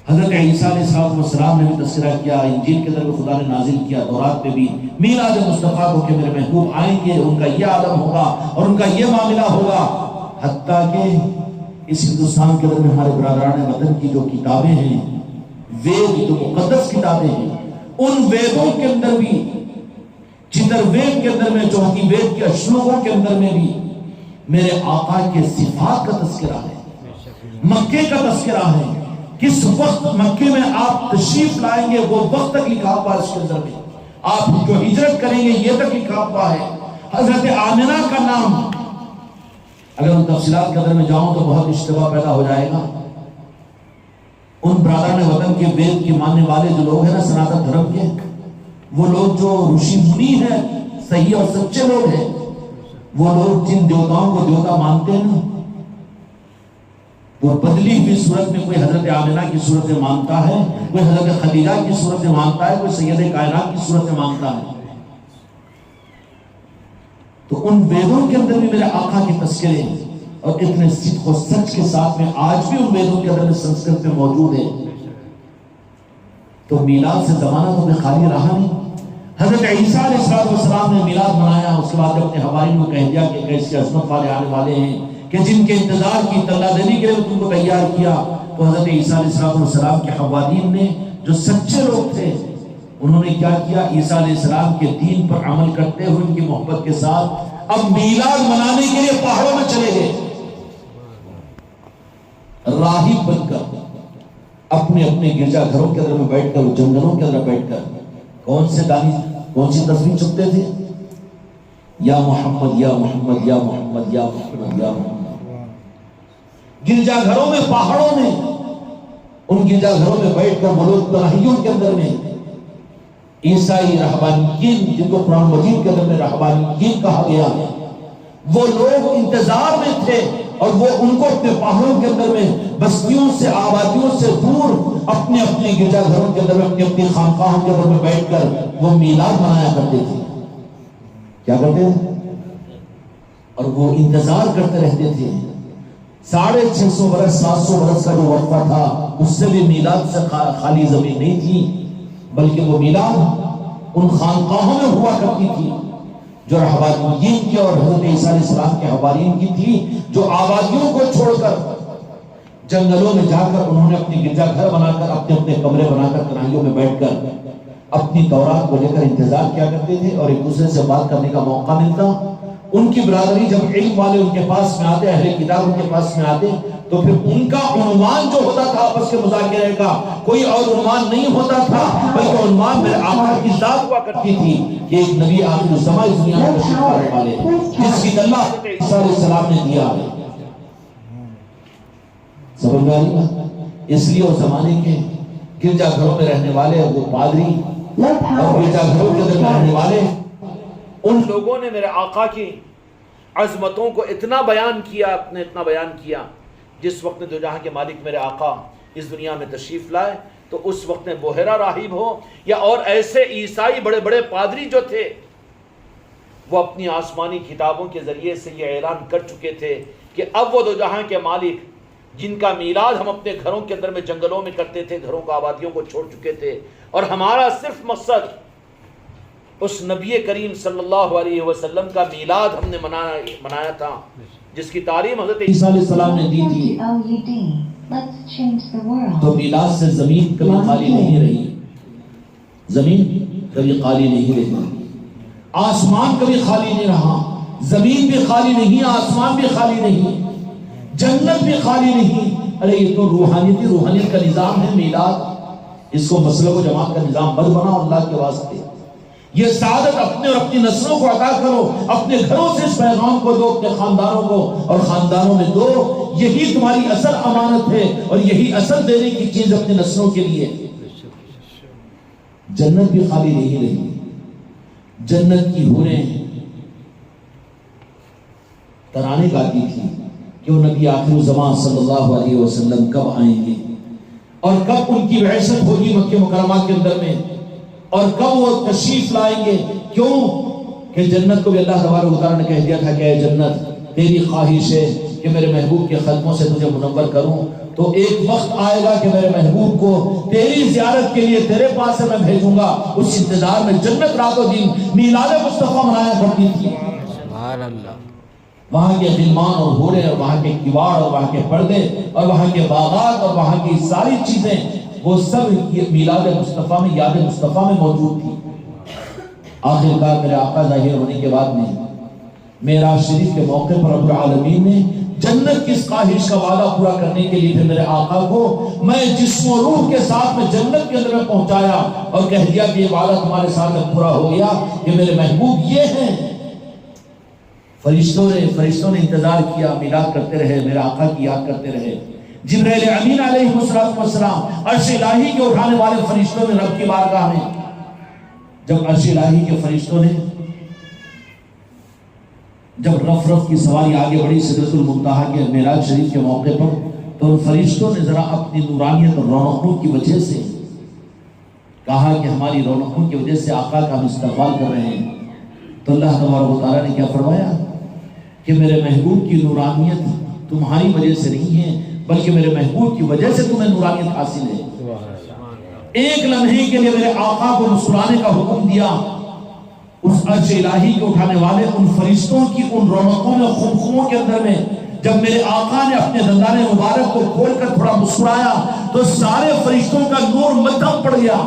حضرت عیسیٰ علیہ السلام نے بھی تذکرہ کیا، انجیل کے اندر بھی خدا نے نازل کیا، تورات میں بھی میلاد مصطفیٰ کو کہ میرے محبوب آئیں گے، ان کا یہ عالم ہوگا اور ان کا یہ معاملہ ہوگا۔ حتیٰ کہ اس ہندوستان کے اندر میں ہمارے برادران وطن کی جو کتابیں ہیں، وید جو مقدس کتابیں ہیں، ان ویدوں کے اندر بھی، چتر وید کے اندر میں، چوتھی وید کے اشلوکوں کے اندر میں بھی میرے آقا کے صفات کا تذکرہ ہے، مکے کا تذکرہ ہے، کس وقت مکے میں آپ تشریف لائیں گے وہ وقت تک لکھا ہوا ہے، اس کے اندر میں آپ جو ہجرت کریں گے یہ تک لکھا ہوا ہے۔ حضرت آمنہ کا نام، اگر ان تفصیلات کے اندر میں جاؤں تو بہت اشتباہ پیدا ہو جائے گا۔ ان برادران وطن کے وید کے ماننے والے جو لوگ ہیں نا، سناتن دھرم کے، وہ لوگ جو رشی منی ہیں، صحیح اور سچے لوگ ہیں، وہ لوگ جن دیوتاؤں کو دیوتا مانتے ہیں نا، وہ بدلی ہوئی صورت میں کوئی حضرت آمنہ کی صورت میں مانتا ہے، کوئی حضرت خدیجہ کی صورت میں مانتا ہے، کوئی سید کائنات کی صورت میں مانتا ہے۔ تو ان ویدوں کے اندر بھی میرے آقا کے تذکرے اور اتنے صدق و سچ کے ساتھ میں آج بھی ان ویدوں کے اندر میں سنسکرت میں موجود ہے۔ تو میلاد سے زمانہ تو میں خالی رہا نہیں۔ حضرت عیسیٰ علیہ السلام نے میلاد منایا، اس کے بعد اپنے حواریوں کو کہہ دیا کہ کیسی عظمت والے آنے والے ہیں کہ جن کے انتظار کی طلع دینے کے لیے تم کو تیار کیا۔ تو حضرت عیسیٰ علیہ السلام کے حوارین نے، جو سچے لوگ تھے، انہوں نے کیا کیا؟ عیسیٰ علیہ السلام کے دین پر عمل کرتے ہوئے ان کی محبت کے ساتھ اب میلاد منانے کے لیے پہاڑوں میں چلے گئے، راہب بن کر، اپنے اپنے گرجا گھروں کے اندر میں بیٹھ کر، جنگلوں کے اندر بیٹھ کر کون سی تصویر چپتے تھے؟ یا محمد یا محمد یا محمد یا محمد یا محمد۔ گرجا گھروں میں، پہاڑوں میں، ان گرجا گھروں میں بیٹھ کر وہ لوگ تنہائیوں کے اندر میں عیسائی رہبانیین، جن کو قرآن مجید کے اندر میں رہبانیین کہا گیا، وہ لوگ انتظار میں تھے، اور وہ ان کو اپنے پہاڑوں کے اندر میں، بستیوں سے، آبادیوں سے دور، اپنے اپنے گرجا گھروں کے اندر میں، اپنی اپنی خانقاہوں کے اندر میں بیٹھ کر وہ میلاد منایا کرتے تھے۔ کیا کرتے تھے؟ اور وہ انتظار کرتے رہتے تھے 650 برس 700 برس کا جو وقفہ تھا اس سے بھی میلاد سے خالی زمین نہیں تھی، بلکہ وہ میلاد ان خانقاہوں میں ہوا کرتی تھی جو رہبانیین کی اور حضرت عیسیٰ علیہ السلام کے حواریین کی تھی، جو آبادیوں کو چھوڑ کر جنگلوں میں جا کر انہوں نے اپنی گرجا گھر بنا کر اپنے اپنے کمرے بنا کر تنہائیوں میں بیٹھ کر اپنی تورات کو لے کر انتظار کیا کرتے تھے، اور ایک دوسرے سے بات کرنے کا موقع ملتا۔ ان کی برادری جب علم والے ان کے پاس میں آتے، اہل کتاب ان کے پاس میں آتے، تو پھر ان کا عنوان جو ہوتا تھا آپس کے مذاکرے کا، کوئی اور عنوان نہیں ہوتا تھا، بلکہ عنوان میرے آقا کی ذات ہوا کرتی تھی کہ ایک نبی آخر الزمان اس دنیا میں تشریف لانے والے جس کی اللہ عیسیٰ علیہ السلام نے دیا ہے۔ سمجھ میں آئی بات؟ اس لیے اس زمانے کے گرجا گھروں میں رہنے والے وہ پادری اور گرجا گھروں کے اندر رہنے والے ان لوگوں نے میرے آقا کی عظمتوں کو اتنا بیان کیا، اتنا بیان کیا، جس وقت میں دو جہاں کے مالک میرے آقا اس دنیا میں تشریف لائے تو اس وقت میں بحیرہ راہب ہو یا اور ایسے عیسائی بڑے بڑے پادری جو تھے، وہ اپنی آسمانی کتابوں کے ذریعے سے یہ اعلان کر چکے تھے کہ اب وہ دو جہاں کے مالک جن کا میلاد ہم اپنے گھروں کے اندر میں جنگلوں میں کرتے تھے، گھروں کو آبادیوں کو چھوڑ چکے تھے، اور ہمارا صرف مقصد اس نبی کریم صلی اللہ علیہ وسلم کا میلاد ہم نے منایا تھا، جس کی تعلیم حضرت عیسیٰ علیہ السلام نے دی تھی۔ تو میلاد سے زمین کبھی خالی نہیں رہی، زمین کبھی خالی نہیں رہی، آسمان کبھی خالی نہیں رہا، زمین بھی خالی نہیں، آسمان بھی خالی نہیں، جنت بھی خالی نہیں۔ ارے یہ تو روحانیت کا نظام ہے میلاد، اس کو مسلک و جماعت کا نظام مت بناؤ اللہ کے واسطے۔ یہ سعادت اپنے اور اپنی نسلوں کو عطا کرو، اپنے گھروں سے اس پیغام کو دو، اپنے خاندانوں کو اور خاندانوں میں دو، یہی تمہاری اصل امانت ہے اور یہی اصل دینے کی چیز اپنے نسلوں کے لیے۔ جنت بھی خالی نہیں رہی، جنت کی حوریں ترانے گاتی تھی کہ وہ نبی آخر الزمان صلی اللہ علیہ وسلم کب آئیں گے اور کب ان کی بعثت ہوگی مکہ مکرمہ کے اندر میں، اور کب وہ تشریف لائیں گے۔ کیوں کہ جنت کو بھی اللہ تبارک و تعالیٰ نے کہہ دیا تھا کہ اے جنت تیری خواہش ہے کہ میرے محبوب کے قدموں سے تجھے منور کروں، تو ایک وقت آئے گا کہ میرے محبوب کو تیری زیارت کے لیے تیرے پاس سے میں بھیجوں گا۔ اس انتظار میں جنت رات و دن میلاد مصطفیٰ منایا کرتی تھی۔ سبحان اللہ۔ وہاں کے غلمان اور حوریں اور وہاں کے کواڑ اور وہاں کے پردے اور وہاں کے باغات اور وہاں کی ساری چیزیں وہ سب میلاد مصطفیٰ میں، یاد مصطفیٰ میں موجود تھی۔ آخر کار میرے آقا ظاہر ہونے کے بعد میں معراج شریف کے موقع پر رب العالمین نے جنت کی اس خواہش کا وعدہ پورا کرنے کے لیے پھر میرے آقا کو میں جسم و روح کے ساتھ میں جنت کے اندر میں پہنچایا اور کہہ دیا کہ یہ وعدہ تمہارے ساتھ میں پورا ہو گیا کہ میرے محبوب یہ ہیں۔ فرشتوں نے انتظار کیا، میلاد کرتے رہے، میرے آقا کی یاد کرتے رہے۔ جبرائیل امین علیہ السلام عرش الہی کے اٹھانے والے فرشتوں نے رب کی بارگاہ میں جب عرش الہی کے فرشتوں نے جب رف کی سواری آگے بڑھی سدرۃ المنتہا کے معراج شریف کے موقع پر، تو ان فرشتوں نے ذرا اپنی نورانیت اور رونقوں کی وجہ سے کہا کہ ہماری رونقوں کی وجہ سے آقا کا ہم استقبال کر رہے ہیں۔ تو اللہ تبارک و تعالیٰ نے کیا فرمایا کہ میرے محبوب کی نورانیت تمہاری وجہ سے نہیں ہے، بلکہ میرے محبوب کی وجہ سے تمہیں نورانیت حاصل ہے۔ ایک لمحے کے لیے میرے آقا کو مسکرانے کا حکم دیا، اس عرش الہی کے اٹھانے والے ان فرشتوں کی ان رونقوں میں، خمخموں کے اندر میں جب میرے آقا نے اپنے دندان مبارک کو کھول کر تھوڑا مسکرایا تو سارے فرشتوں کا نور مدھم پڑ گیا،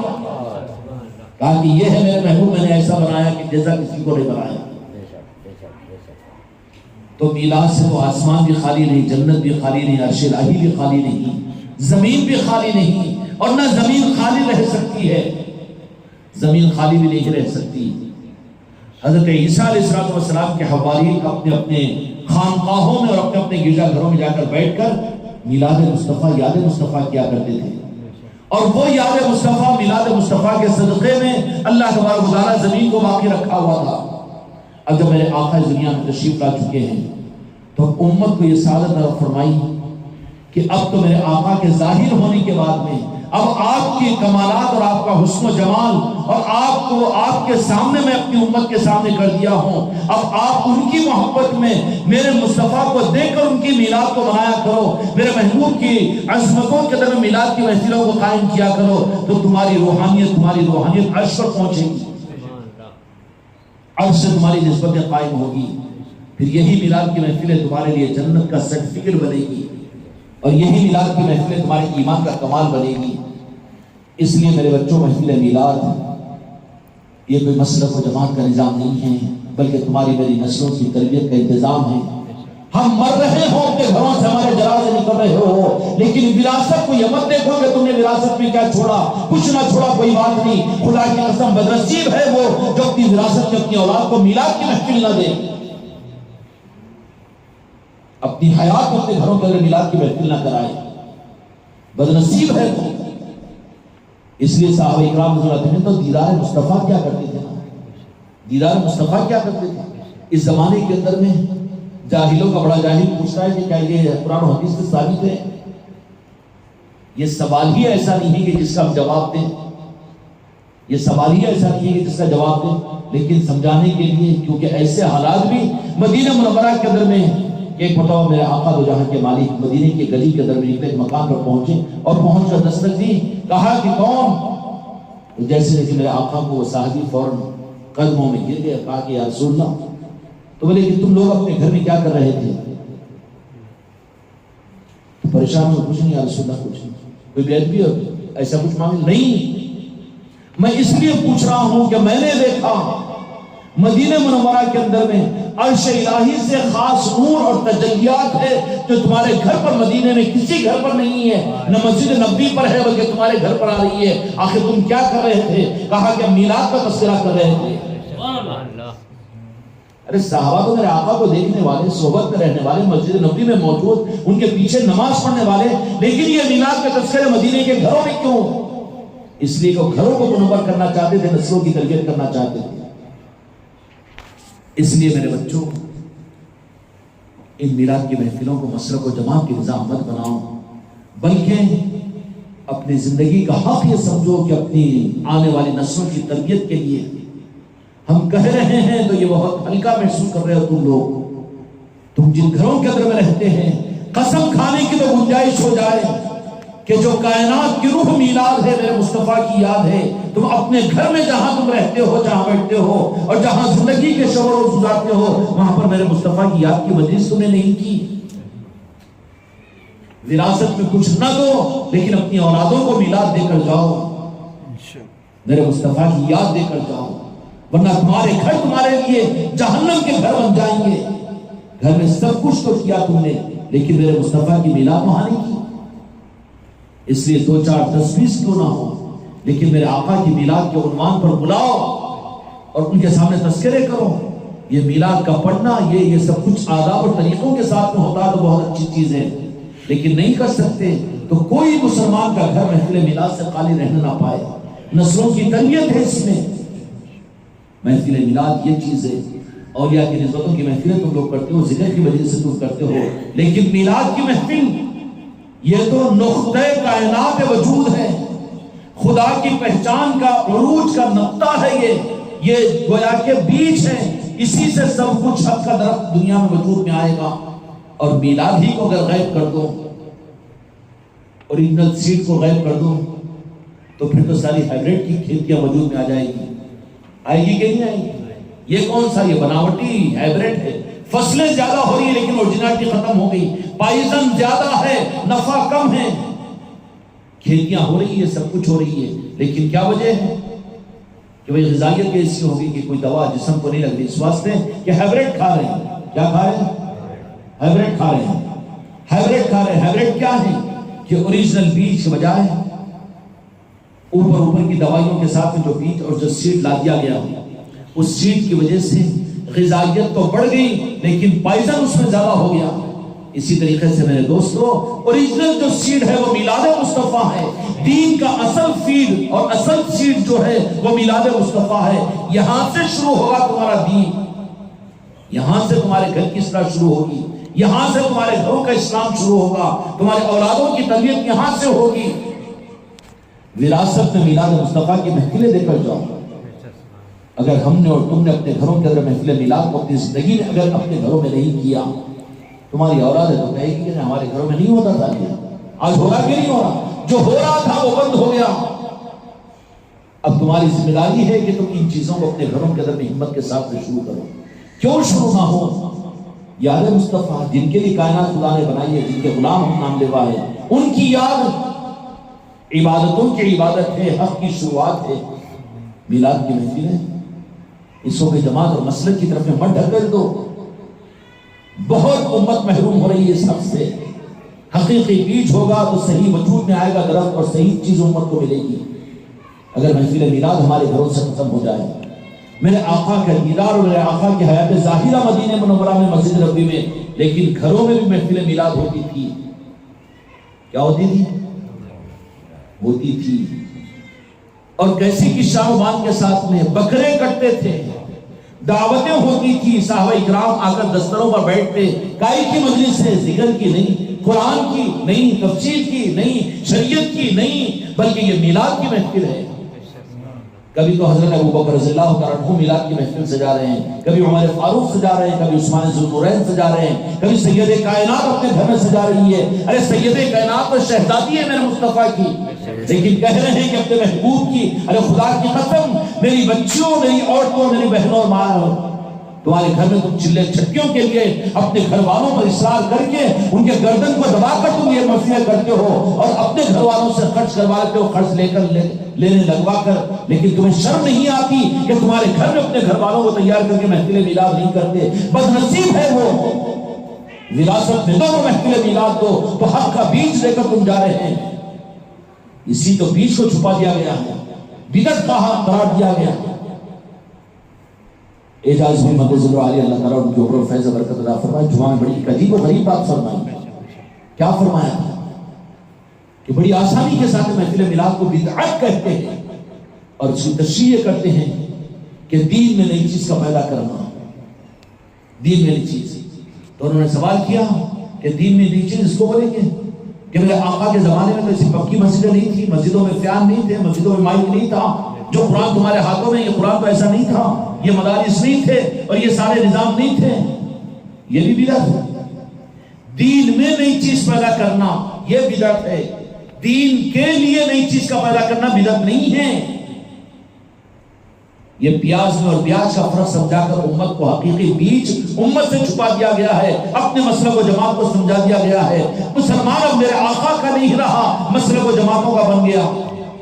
کہا کہ یہ ہے میرے محبوب، میں نے ایسا بنایا کہ جیسا کسی کو نہیں بنایا۔ تو میلاد سے وہ آسمان بھی خالی نہیں، جنت بھی خالی نہیں، عرش الہی بھی خالی نہیں، زمین بھی خالی نہیں، اور نہ زمین خالی رہ سکتی ہے، زمین خالی بھی نہیں رہ سکتی۔ حضرت عیسیٰ علیہ السلام کے حواریین اپنے اپنے خانقاہوں میں اور اپنے اپنے گرجا گھروں میں جا کر بیٹھ کر میلاد مصطفیٰ، یاد مصطفیٰ کیا کرتے تھے، اور وہ یاد مصطفیٰ، میلاد مصطفیٰ کے صدقے میں اللہ تبارک و تعالیٰ زمین کو باقی رکھا ہوا تھا۔ اب جب میرے آقا اس دنیا میں تشریف لا چکے ہیں تو امت کو یہ سعادت عطا فرمائی کہ اب تو میرے آقا کے ظاہر ہونے کے بعد میں اب آپ کی کمالات اور آپ کا حسن و جمال اور آپ کو آپ کے سامنے میں اپنی امت کے سامنے کر دیا ہوں. اب آپ ان کی محبت میں میرے مصطفیٰ کو دیکھ کر ان کی میلاد کو منایا کرو, میرے محبوب کی عظمتوں کے در میں میلاد کی محفلوں کو قائم کیا کرو, تو تمہاری روحانیت عرش پر پہنچے گی, عرش سے تمہاری نسبتیں قائم ہوگی. پھر یہی میلاد کی محفلیں تمہارے لیے جنت کا سرٹیفکیٹ بنے گی, اور یہی میلاد کی محفلیں تمہارے ایمان کا کمال بنے گی. اس لیے میرے بچوں, محفل میلاد یہ کوئی مسلک و جماعت کا نظام نہیں ہے, بلکہ تمہاری میری نسلوں کی تربیت کا انتظام ہے. ہم مر رہے ہو, اپنے گھروں سے ہمارے جنازے نکل رہے ہو, لیکن وراثت کو یہ مت دیکھو کہ تم نے وراثت میں کیا چھوڑا, کچھ نہ چھوڑا کوئی بات نہیں. خدا کی قسم بدنصیب ہے وہ جو اپنی وراثت میں اپنی اولاد کو میلاد کی محفل نہ دے, اپنی حیات کو اپنے گھروں کے اندر میلاد کی محفل نہ کرائے. بدنصیب ہے تو. اس لیے صحابہ اکرام رضی اللہ عنہم تو دیدار مصطفیٰ کیا کرتے تھے نا, دیدار مصطفیٰ کیا کرتے تھے. اس زمانے کے اندر میں جاہلوں کا بڑا جاہل پوچھتا ہے کہ کیا یہ قرآن و حدیث سے ثابت ہے؟ یہ سوال ہی ایسا نہیں ہے کہ جس کا ہم جواب دیں, یہ سوال ہی ایسا نہیں ہے کہ جس کا جواب دیں, لیکن سمجھانے کے لیے, کیونکہ ایسے حالات بھی مدینہ منورہ کے اندر میں. ایک مرتبہ میرے آقا دو جہاں کے مالک مدینے کی گلی کے اندر میں نکلے, مکان پر پہنچے اور پہنچ کر دستک دی, کہا کہ کون؟ جیسے کہ میرے آقا کو وہ صحابی فوراً قدموں میں گر گیا, کہا کہ یا رسول اللہ. تو بولے کہ تم لوگ اپنے گھر میں کیا کر رہے تھے؟ پریشان ہو, کچھ نہیں یا رسول اللہ, کچھ نہیں. کوئی بیعت بھی ہو ایسا کچھ معامل نہیں. میں اس لیے پوچھ رہا ہوں کہ میں نے دیکھا مدینہ منورہ کے اندر میں عرش الہی سے خاص نور اور تجلیات ہے جو تمہارے گھر پر مدینے میں کسی گھر پر نہیں ہے, نہ مسجد نبوی پر ہے بلکہ تمہارے گھر پر آ رہی ہے. آخر تم کیا کر رہے تھے؟ کہا کہ میلاد کا تذکرہ کر رہے تھے. ارے صحابہ تو میرے آقا کو دیکھنے والے, صحبت میں رہنے والے, مسجد نبوی میں موجود, ان کے پیچھے نماز پڑھنے والے, لیکن یہ میلاد کے تذکرے مدینے کے گھروں میں کیوں؟ اس لیے کہ وہ گھروں کو منور کرنا چاہتے تھے, نسلوں کی تربیت کرنا چاہتے تھے. اس لیے میرے بچوں, ان میلاد کی محفلوں کو مسلک و جماعت کے نظام مت بناؤ, بلکہ اپنی زندگی کا حق یہ سمجھو کہ اپنی آنے والی نسلوں کی تربیت کے لیے ہم کہہ رہے ہیں تو یہ بہت ہلکا محسوس کر رہے ہو تم لوگ. تم جن گھروں کے اندر میں رہتے ہیں, قسم کھانے کی تو گنجائش ہو جائے کہ جو کائنات کی روح میلاد ہے, میرے مصطفیٰ کی یاد ہے, تم اپنے گھر میں جہاں تم رہتے ہو, جہاں بیٹھتے ہو اور جہاں زندگی کے شور و گزارتے ہو, وہاں پر میرے مصطفیٰ کی یاد کی مجلس تم نے نہیں کی. وراثت میں کچھ نہ دو, لیکن اپنی اولادوں کو میلاد دے کر جاؤ, میرے مصطفیٰ کی یاد دے کر جاؤ, ورنہ تمہارے گھر تمہارے لیے جہنم کے گھر بن جائیں گے. گھر میں سب کچھ تو کیا تم نے, لیکن میرے مصطفیٰ کی میلاد وہاں نہیں کی. اس لیے 2 4 10 20 کیوں نہ ہو, لیکن میرے آقا کی میلاد کے عنوان پر بلاؤ اور ان کے سامنے تذکرے کرو. یہ میلاد کا پڑھنا, یہ سب کچھ آداب اور طریقوں کے ساتھ میں ہوتا تو بہت اچھی چیز ہے, لیکن نہیں کر سکتے تو کوئی مسلمان کا گھر محفل میلاد سے خالی رہنے نہ پائے. نسلوں کی تربیت ہے اس میں. محفل میلاد یہ چیز ہے. اولیاء کی نسبتوں کی محفلیں تم لوگ کرتے ہو, ذکر کی وجہ سے تم کرتے ہو, لیکن میلاد کی محفل یہ تو نقطہ کائنات وجود ہے, خدا کی پہچان کا عروج کا نقطہ ہے. یہ گویا کے بیج ہے, اسی سے سب کچھ حق کا درخت دنیا میں وجود میں آئے گا. اور میلاد ہی کو اگر غائب کر دو, اوریجنل سیڈ کو غائب کر دو, تو پھر تو ساری ہائیبریڈ کی کھیتیاں وجود میں آ جائے گی. آئے گی کہ نہیں آئے گی؟ یہ کون سا, یہ بناوٹی ہائیبریڈ ہے. فصلیں زیادہ ہو رہی ہیں لیکن اوریجنلٹی ختم ہو گئی. پائزن زیادہ ہے, نفع کم ہے. کھیتیاں ہو رہی ہے, سب کچھ ہو رہی ہے, لیکن کیا وجہ ہے کہ بھئی غذائیت ایسی ہوگی کہ کوئی دوا جسم کو نہیں لگ رہی, اس واسطے کہ ہائیبریڈ کھا رہے ہیں. کیا کھا رہے ہیں؟ ہائیبریڈ کھا رہے ہیں. ہائیبریڈ کھا رہے ہیں. ہائیبریڈ کیا ہے کہ اوریجنل بیج کے بجائے اوپر کی دوائیوں کے ساتھ میں جو بیج اور جو سیڈ لا دیا گیا, اس سیڈ کی وجہ سے غذائیت تو بڑھ گئی لیکن پائزن اس میں زیادہ ہو گیا. اسی طریقے سے میرے دوستو, اوریجنل جو سیڈ ہے وہ میلاد مصطفیٰ ہے. دین کا اصل فیڈ اور اصل سیڈ جو ہے وہ میلاد مصطفیٰ ہے. یہاں سے شروع ہوگا تمہارا دین, یہاں سے تمہارے گھر کی اصلاح شروع ہوگی, یہاں سے تمہارے گھروں کا اسلام شروع ہوگا, تمہارے اولادوں کی تربیت یہاں سے ہوگی. وراثت میں میلاد مصطفیٰ کی محفلیں دے کر جاؤ. اگر ہم نے اور تم نے اپنے گھروں کے اندر محفل میلاد کو اپنی زندگی میں اگر اپنے گھروں میں نہیں کیا، تمہاری اولاد ہے تو کہے گی کہ ہمارے گھروں میں نہیں ہوتا تھا. آج ہو رہا کہ نہیں ہو رہا؟ جو ہو رہا تھا وہ بند ہو گیا. اب تمہاری ذمہ داری ہے کہ تم ان چیزوں کو اپنے گھروں کے اندر میں ہمت کے ساتھ شروع کرو. کیوں شروع نہ ہو؟ یاد مصطفیٰ جن کے لیے کائنات خدا نے بنائی ہے، جن کے غلام ہم نام لیوا ہے، ان کی یاد عبادتوں کی عبادت ہے، حق کی شروعات ہے. میلاد کی محفل ہے، اس کو جماعت اور مسلک کی طرف میں مت ڈھکیل دو. بہت امت محروم ہو رہی ہے اس حق سے. حقیقی بیج ہوگا تو صحیح وجود میں آئے گا درخت، اور صحیح چیز امت کو ملے گی. اگر محفل میلاد ہمارے گھروں سے ختم ہو جائے، میرے آقا کا دیدار اور میرے آقا کی حیات ظاہرہ مدینہ منورہ میں مسجد نبوی میں، لیکن گھروں میں بھی محفل میلاد ہوتی تھی. کیا ہوتی تھی؟ ہوتی تھی. اور کیسی کی شاہبان کے ساتھ میں بکرے کٹتے تھے، دعوتیں ہوتی تھی، صحابہ اکرام آ کر دستروں پر بیٹھتے. کائی کی مجلس ہے؟ ذکر کی نہیں، قرآن کی نہیں، تفسیر کی نہیں، شریعت کی نہیں، بلکہ یہ میلاد کی محفل ہے. کبھی تو حضرت ابوبکر رضی اللہ تعالیٰ عنہ میلاد کی محفل سجا رہے ہیں، کبھی عمر فاروق سجا رہے ہیں، کبھی عثمان ذو النورین سجا رہے ہیں، کبھی سید کائنات اپنے گھر میں سجا رہی ہے. ارے سید کائنات تو شہزادی ہے میرے مصطفیٰ کی، لیکن کہہ رہے ہیں کہ اپنے محبوب کی، ارے خدا کی قسم میری بچیوں، میری عورتوں، میری بہنوں اور ماں، تمہارے گھر میں تم چلے چھٹیوں کے لیے اپنے گھر والوں پر اصرار کر کے ان کے گردن کو دبا کر تم یہ مسئلے کرتے ہو، اور اپنے گھر والوں سے خرچ کروا لیتے ہو، خرچ لینے لگوا کر. لیکن تمہیں شرم نہیں آتی کہ تمہارے گھر میں اپنے گھر والوں کو تیار کر کے محفل میلاد نہیں کرتے؟ بد نصیب ہے وہ. وراثت میں دو، محفل میلاد دو، تو حق کا بیج لے کر تم جا رہے ہیں. اسی تو بیج کو چھپا دیا گیا ہے، بدعت کا ہاتھ قرار دیا گیا. اعجاز میں مدد علی اللہ تعالیٰ ان کے اوپر فیض و برکت عطا فرمائے. جمعہ میں بڑی عجیب و غریب بات فرمائی. کیا فرمایا تھا کہ بڑی آسانی کے ساتھ محفل میلاد کو بدعت کہتے ہیں اور اس کی تشریح کرتے ہیں کہ دین میں نئی چیز کا پیدا کرنا، دین میں نئی چیز. تو انہوں نے سوال کیا کہ دین میں نئی چیز اس کو بولیں گے کہ میرے آقا کے زمانے میں تو ایسی پکی مسجدیں نہیں تھی، مسجدوں میں فیان نہیں تھے، مسجدوں میں مائک نہیں تھا. جو قرآن تمہارے ہاتھوں میں، یہ قرآن تو ایسا نہیں تھا، یہ مدارس نہیں تھے اور یہ سارے نظام نہیں تھے. یہ بھی بدعت ہے. دین میں نئی چیز پیدا کرنا یہ بدعت ہے. دین کے لیے نئی چیز کا پیدا کرنا بدعت نہیں ہے. یہ پیاز میں اور پیاز کا فرق سمجھا کر امت کو حقیقی بیج امت سے چھپا دیا گیا ہے. اپنے مسلک و جماعت کو سمجھا دیا گیا ہے. مسلمان اب میرے آقا کا نہیں رہا، مسلک و جماعتوں کا بن گیا،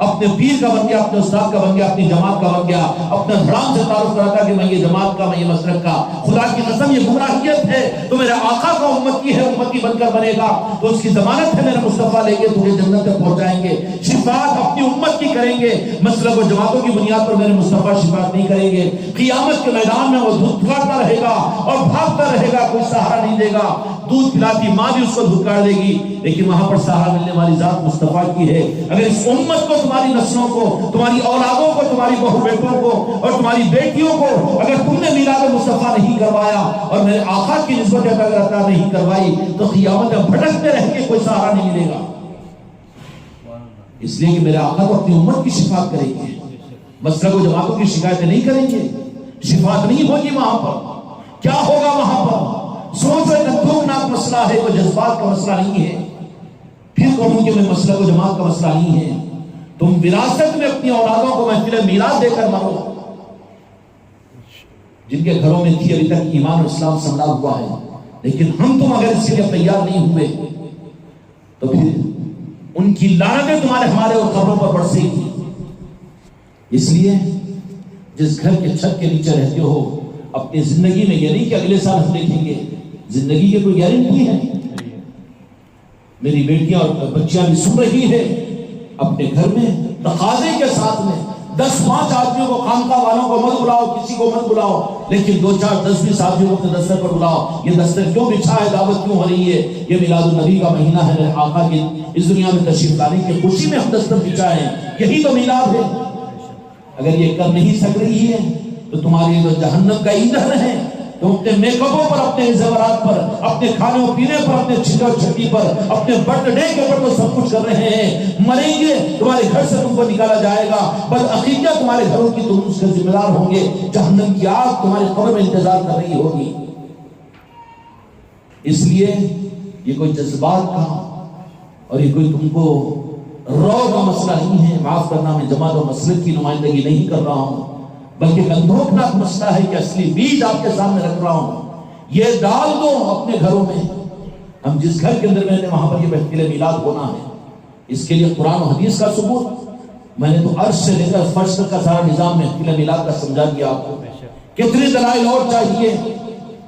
اپنے پیر کا بن گیا، اپنے استاد کا بن گیا، اپنی جماعت کا بن گیا، اپنے دھڑام سے تعارف کراتا کہ میں یہ جماعت کا، میں یہ مسلک کا. خدا کی قسم یہ گمراہیت ہے. تو میرے آقا کا امتی ہے، امتی بن کر بنے گا تو اس کی ضمانت ہے میرے مصطفیٰ لے کے تجھے جنت تک پہنچائیں گے. شفاعت اپنی امت کی کریں گے، مسلک و جماعتوں کی بنیاد پر میرے مصطفیٰ شفاعت نہیں کریں گے. قیامت کے میدان میں وہ دھتکارتا رہے گا اور بھاگتا رہے گا، کوئی سہارا نہیں دے گا. دودھ پلاتی ماں بھی اس کو دھتکار دے گی، لیکن وہاں پر سہارا ملنے والی ذات مصطفیٰ کی ہے. اگر اس امت کو، تمہاری نسلوں کو، تمہاری اولادوں کو، تمہاری بہو بیٹوں کو اور تمہاری بیٹیوں کو اگر تم نے میلاد مصطفیٰ نہیں کروایا اور میرے آقا کی نسبت اگر عطا نہیں کروائی تو قیامت میں بھٹکتے رہ کے کوئی سہارا نہیں ملے گا. اس لیے کہ میرے آقا تو اپنی امت کی شفاعت کریں گے، مسلک و جماعتوں کی شکایتیں نہیں کریں گے. شفاعت نہیں ہوگی وہاں پر. کیا ہوگا وہاں پر؟ سوچو ایک دھوکناک مسئلہ ہے، کوئی جذبات کا مسئلہ نہیں ہے. پھر کہوں کہ میں مسلک و جماعت کا مسئلہ نہیں ہے. تم وراثت میں اپنی اولادوں کو محفل میلاد دے کر مرو. جن کے گھروں میں تھی ابھی تک ایمان اور اسلام سنبھلا ہوا ہے، لیکن ہم تم اگر اس کے لیے تیار نہیں ہوئے تو پھر ان کی لعنتیں تمہارے ہمارے اور قبروں پر برسے گی. اس لیے جس گھر کے چھت کے نیچے رہتے ہو اپنی زندگی میں یہ نہیں کہ اگلے سال ہم دیکھیں گے، زندگی کی کوئی گارنٹی ہے. میری بیٹیاں اور بچیاں بھی سن رہی ہے، اپنے گھر میں تقاضے کے ساتھ میں 10-5 آدمیوں کو، خانقاہ والوں کو مت بلاؤ، کسی کو مت بلاؤ، لیکن 2-4-10-20 آدمیوں کو اپنے دستر پر بلاؤ. یہ دستر کیوں بچھا ہے؟ دعوت کیوں ہو رہی ہے؟ یہ میلاد النبی کا مہینہ ہے، میرے آقا کی اس دنیا میں تشریف لانے کی خوشی میں ہم دستر بچھائے ہیں. یہی تو میلاد ہے. اگر یہ کر نہیں سک رہی ہے تو تمہارے جو جہنم کا ایندھن ہے تم اپنے میک اپوں پر، اپنے زیورات پر، اپنے کھانے و پینے پر، اپنے چھٹا چھٹی پر، اپنے برتھ ڈے کے اوپر تو سب کچھ کر رہے ہیں. مریں گے تمہارے گھر سے تم کو نکالا جائے گا. بدعقیدہ تمہارے گھروں کی تم اس کے ذمہ دار ہوں گے. جہنم کی آگ تمہاری قبر میں انتظار کر رہی ہوگی. اس لیے یہ کوئی جذبات کا اور یہ کوئی تم کو رو کا مسئلہ نہیں ہے. معاف کرنا، میں جماعت و مسلک کی نمائندگی نہیں کر رہا ہوں، بلکہ اندوکناک مسئلہ ہے کہ اصلی بیج آپ کے سامنے رکھ رہا ہوں. یہ ڈال دو اپنے گھروں میں. ہم جس گھر کے اندر میں نے وہاں پر یہ محفل میلاد ہونا ہے، اس کے لیے قرآن و حدیث کا ثبوت. میں نے تو عرش سے لے کر فرش تک کا سارا نظام محفل میلاد کا سمجھا دیا آپ کو. کتنے دلائل اور چاہیے؟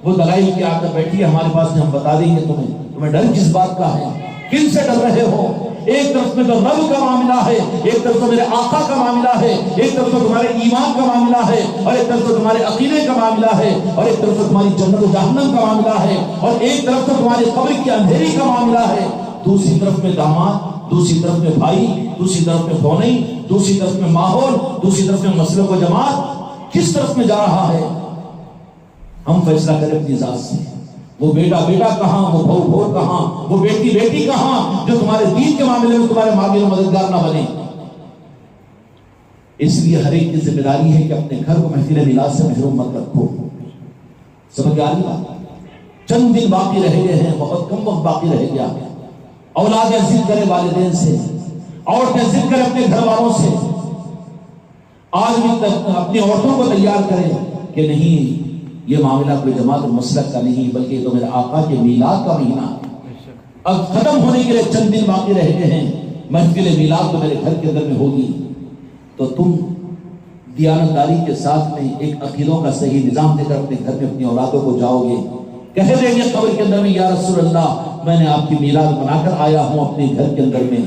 وہ دلائل کی آ کر بیٹھی ہے ہمارے پاس، ہم بتا دیں گے تمہیں ڈر کس بات کا ہے، کن سے ڈر رہے ہو. ایک طرف میں تو رب کا معاملہ ہے، ایک طرف تو میرے آقا کا معاملہ ہے، ایک طرف تو تمہارے ایمان کا معاملہ ہے، اور ایک طرف تو تمہارے عقیدے کا معاملہ ہے، اور ایک طرف تو تمہاری جنت و جہنم کا معاملہ ہے، اور ایک طرف تو تمہاری قبر کی اندھیری کا معاملہ ہے. دوسری طرف میں داماد، دوسری طرف میں بھائی، دوسری طرف میں بونئی، دوسری طرف میں ماحول، دوسری طرف میں مسلک و جماعت. کس طرف میں جا رہا ہے؟ ہم فیصلہ کریں اپنی ذات سے. وہ بیٹا بیٹا کہاں، وہ بہو بہو کہاں، وہ بیٹی بیٹی کہاں، جو تمہارے دین کے معاملے میں تمہارے معاون و مددگار نہ بنے. اس لیے ہر ایک کی ذمہ داری ہے کہ اپنے گھر کو محفل میلاد سے محروم مت رکھو. سمجھ آ رہی بات؟ چند دن باقی رہ گئے ہیں، بہت کم وقت باقی رہ گیا. اولادیں ضد کرے والدین سے، عورتیں ضد کرے اپنے گھر والوں سے. آج بھی اپنی عورتوں کو تیار کریں کہ نہیں، یہ معاملہ کوئی جماعت و مسلک کا نہیں، بلکہ یہ تو میرے آقا کے میلاد کا مہینہ ہے. اب ختم ہونے کے لیے چند دن باقی رہ گئے ہیں، محفل میلاد تو میرے گھر کے اندر میں ہوگی. تو تم دیانتداری کے ساتھ میں ایک عقیدوں کا صحیح نظام دے کر اپنے گھر میں اپنی اولادوں کو جاؤ گے. کہہ دیں گے قبر کے اندر میں، یا رسول اللہ میں نے آپ کی میلاد منا کر آیا ہوں اپنے گھر کے اندر میں.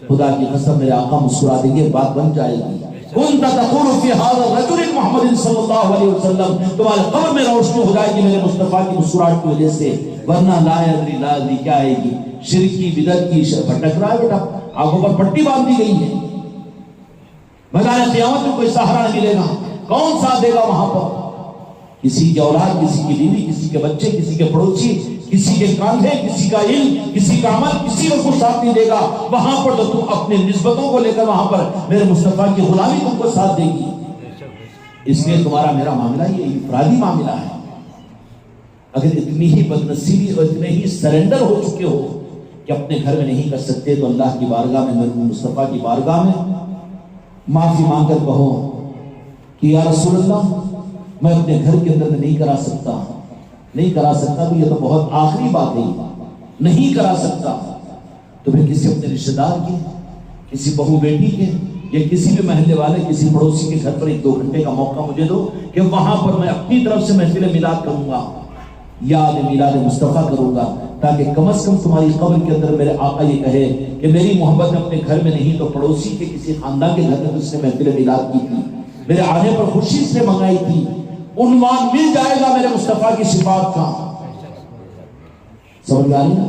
خدا کی قسم میرے آقا مسکرا دیں گے، بات بن جائے گی. كنت تقول في هذا الرجل محمد صلی اللہ علیہ وسلم، تمہارے قبر میں روشنی ہو جائے گی میرے مصطفیٰ کی مسکراہٹ کی وجہ سے. ورنہ لا یدری لا یدری کیا آئے گی؟ شرک کی، بدعت کی. بھٹک رہا ہے بیٹا، آنکھوں پر پٹی باندھ دی گئی ہے. میدان قیامت میں کوئی سہارا نہیں ملے گا. کون ساتھ دے گا وہاں پر؟ کسی کی اولاد، کسی کی بیوی، کسی کے بچے، کسی کے پڑوسی، کسی کے کاندھے، کسی کا علم، کسی کا عمل، کسی کو کچھ ساتھ نہیں دے گا. وہاں پر تو تم اپنے نسبتوں کو لے کر وہاں پر میرے مصطفیٰ کی غلامی تم کو ساتھ دے گی. اس لیے تمہارا میرا معاملہ یہ انفرادی معاملہ ہے. اگر اتنی ہی بدنصیبی اور اتنے ہی سرنڈر ہو چکے ہو کہ اپنے گھر میں نہیں کر سکتے، تو اللہ کی بارگاہ میں، میرے مصطفیٰ کی بارگاہ میں معافی مانگ کر کہو کہ یا رسول اللہ میں اپنے گھر کے اندر میں نہیں کرا سکتا، نہیں کرا سکتا. تو یہ تو بہت آخری بات ہے، نہیں کرا سکتا. تو پھر کسی اپنے رشتہ دار کی، کسی بہو بیٹی کے، یا کسی بھی محلے والے، کسی پڑوسی کے گھر پر 1-2 گھنٹے کا موقع مجھے دو کہ وہاں پر میں اپنی طرف سے محفل میلاد کروں گا، یاد میلاد مصطفیٰ کروں گا، تاکہ کم از کم تمہاری قبر کے اندر میرے آقا یہ کہے کہ میری محبت نے اپنے گھر میں نہیں تو پڑوسی کے کسی خاندان کے گھر میں اس نے محفل میلاد کی تھی، میرے آنے پر خوشی سے منگائی تھی. عنوان مل جائے گا میرے مصطفیٰ کی صفات کا. سمجھ آئی نا؟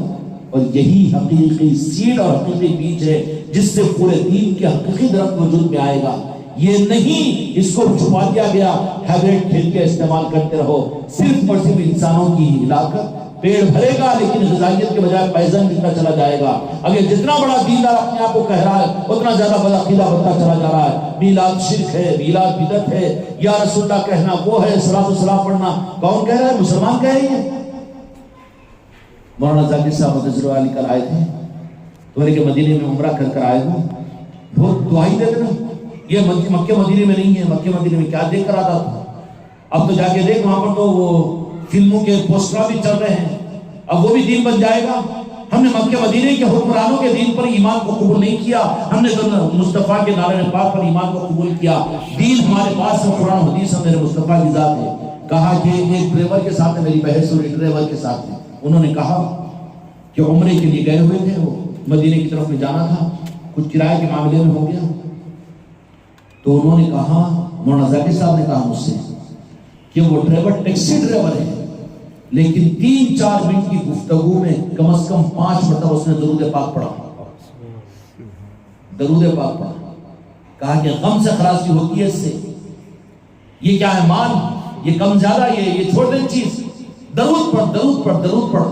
اور یہی حقیقی سیڈ اور حقیقی بیج ہے جس سے پورے دین کے حقیقی درخت وجود میں آئے گا. یہ نہیں اس کو چھپا دیا گیا، ہیبریٹ کھیل کے استعمال کرتے رہو. صرف اور صرف انسانوں کی ہلاکت. پیڑ بھرے گا لیکن غذائیت کے بجائے پائزن ملتا چلا جائے گا. اگر جتنا بڑا دیندار اپنے آپ کو کہہ رہا ہے اتنا زیادہ بدعقیدہ بنتا چلا جا رہا ہے. میلاد شرک ہے، میلاد بدعت ہے، یا رسول اللہ کہنا وہ ہے، صلاۃ و سلام پڑھنا کون کہہ رہا ہے؟ مسلمان کہہ رہی ہے. مولانا ذاکر صاحب نظر علی کل آئے تھے تو کہ مدینے میں عمرہ کر آئے ہوں، بہت دعائی دے دینا. یہ مکہ مدینے میں نہیں ہے، مکہ مدینے میں کیا دیکھ کر آتا تھا. اب تو جا کے دیکھ وہاں پر تو وہ فلموں کے پوسٹر بھی چل رہے ہیں. اب وہ بھی دین بن جائے گا. ہم نے مکہ مدینے کے حکمرانوں کے دین پر ایمان کو قبول نہیں کیا، ہم نے مصطفیٰ کے نعرہ پاک پر ایمان کو قبول کیا. دین ہمارے پاس ہے، قرآن حدیث ہے، میرے مصطفیٰ کی ذات ہے. کہا کہ ایک ڈرائیور کے ساتھ میری بحث ہوئی، ڈرائیور کے ساتھ میں انہوں نے کہا کہ عمرے کے لیے گئے ہوئے تھے، وہ مدینے کی طرف میں جانا تھا، کچھ کرائے کے معاملے میں ہو گیا. تو انہوں نے کہا، مولانا ذاکر صاحب نے کہا مجھ سے کہ وہ ڈرائیور ٹیکسی ڈرائیور ہے، لیکن 3-4 منٹ کی گفتگو میں کم از کم 5 مرتبہ اس نے درود پاک پڑھا. درود پاک پڑھا. کہا کہ غم سے خلاصی ہوتی ہے اس سے. یہ کیا ہے؟ مان یہ کم زیادہ یہ چھوڑ دیں چیز، درود پڑھ درود پڑھ درود پڑھ۔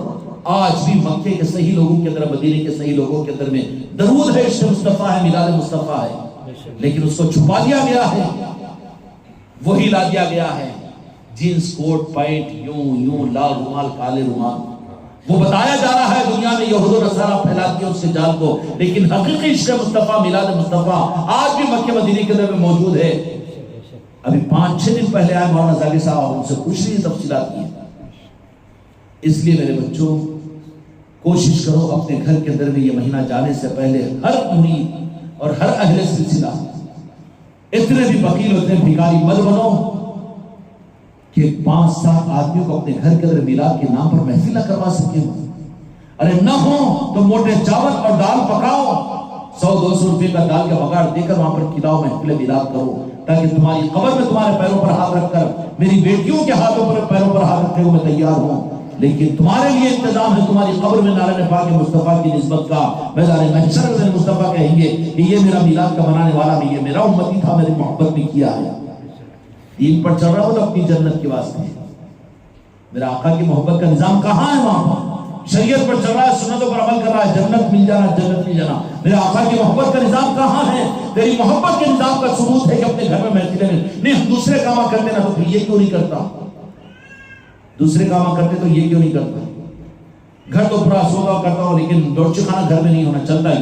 آج بھی مکے کے صحیح لوگوں کے اندر، مدینے کے صحیح لوگوں کے اندر میں درود ہے، عشق مصطفیٰ ہے، میلاد مصطفیٰ ہے، لیکن اس کو چھپا دیا گیا ہے، وہی لا دیا گیا ہے، جینس کوٹ پینٹ، یوں لال رومال کالے رومال، وہ بتایا جا رہا ہے دنیا میں یہود و نصارہ پھیلاتی ہے اس کے جال کو، لیکن حقیقی عشق مصطفیٰ میلاد مصطفیٰ آج بھی مکے مدینے کے اندر میں موجود ہے۔ ابھی 5-6 دن پہلے آئے مولانا زاہد صاحب، ان سے پوچھ رہی تفصیلات کی۔ اس لیے میرے بچوں کوشش کرو اپنے گھر کے اندر میں یہ مہینہ جانے سے پہلے ہر امید اور ہر اہل سلسلہ اتنے بھی وکیل ہوتے ہیں بھکاری مت بنو کہ 5-7 آدمیوں کو اپنے گھر کے اندر میلاد کے نام پر محفل نہ کروا سکے ہو۔ ارے نہ ہو تو موٹے چاول اور دال پکاؤ، 100-200 روپے کا دال کا بگاڑ دے کر وہاں پر کھلاؤ، محفل میلاد کرو، تاکہ تمہاری قبر میں تمہارے پیروں پر ہاتھ رکھ کر میری بیٹیوں کے ہاتھوں پر پیروں پر ہاتھ رکھتے ہوئے میں تیار ہوں، لیکن تمہارے لیے انتظام ہے تمہاری قبر میں نعرہ پاک مصطفیٰ کی نسبت کا، میدان محشر میں مصطفیٰ کہیں گے کہ یہ میرا میلاد کا منانے والا بھی، یہ میرا امتی تھا، میری محبت بھی کیا ہے۔ دین پر چل رہا ہو تو اپنی جنت کے واسطے، میرا آقا کی محبت کا نظام کہاں ہے؟ وہاں پر شریعت پر چل رہا ہے، سنتوں پر عمل کر رہا ہے، جنت مل جانا، جنت مل جانا۔ میرے آقا کی محبت کا نظام کہاں ہے؟ تیری محبت کے نظام کا ثبوت ہے کہ اپنے گھر میں محفلیں نہیں، ہم دوسرے کام کرتے نا تو پھر یہ کیوں نہیں کرتا؟ دوسرے کام کرتے تو یہ کیوں نہیں کرتا؟ گھر تو پورا سودا کرتا ہوں لیکن باورچی خانہ گھر میں نہیں ہونا، چلتا ہی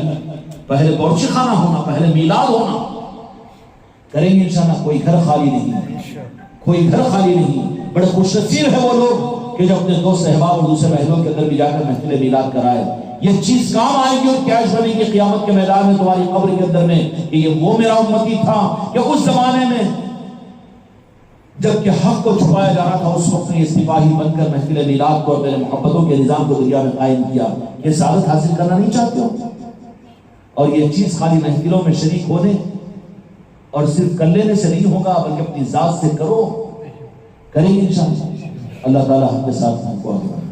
پہلے باورچی خانہ ہونا، پہلے میلاد ہونا۔ کریں گے انشاءاللہ، کوئی گھر خالی نہیں، کوئی گھر خالی نہیں۔ بڑے خوش نصیب ہے وہ لوگ کہ جو اپنے دوست احباب اور دوسرے محلوں کے اندر بھی جا کر محفل میلاد کرائے۔ یہ چیز کام آئے گی اور کیش بنے گی قیامت کے میدان میں تمہاری قبر کے اندر میں کہ یہ وہ میرا امتی تھا کہ اس زمانے میں جب کہ حق کو چھپایا جا رہا تھا، اس وقت میں یہ سپاہی بن کر محفل میلاد کو اور میرے محبتوں کے نظام کو دنیا میں قائم کیا۔ یہ سعادت حاصل کرنا نہیں چاہتے ہو؟ اور یہ چیز خالی محفلوں میں شریک ہونے اور صرف کر لینے سے نہیں ہوگا، بلکہ اپنی ذات سے کرو، کریں گے انشاءاللہ۔ اللہ تعالیٰ ہم کے ساتھ ہم کو آگے بڑھائے۔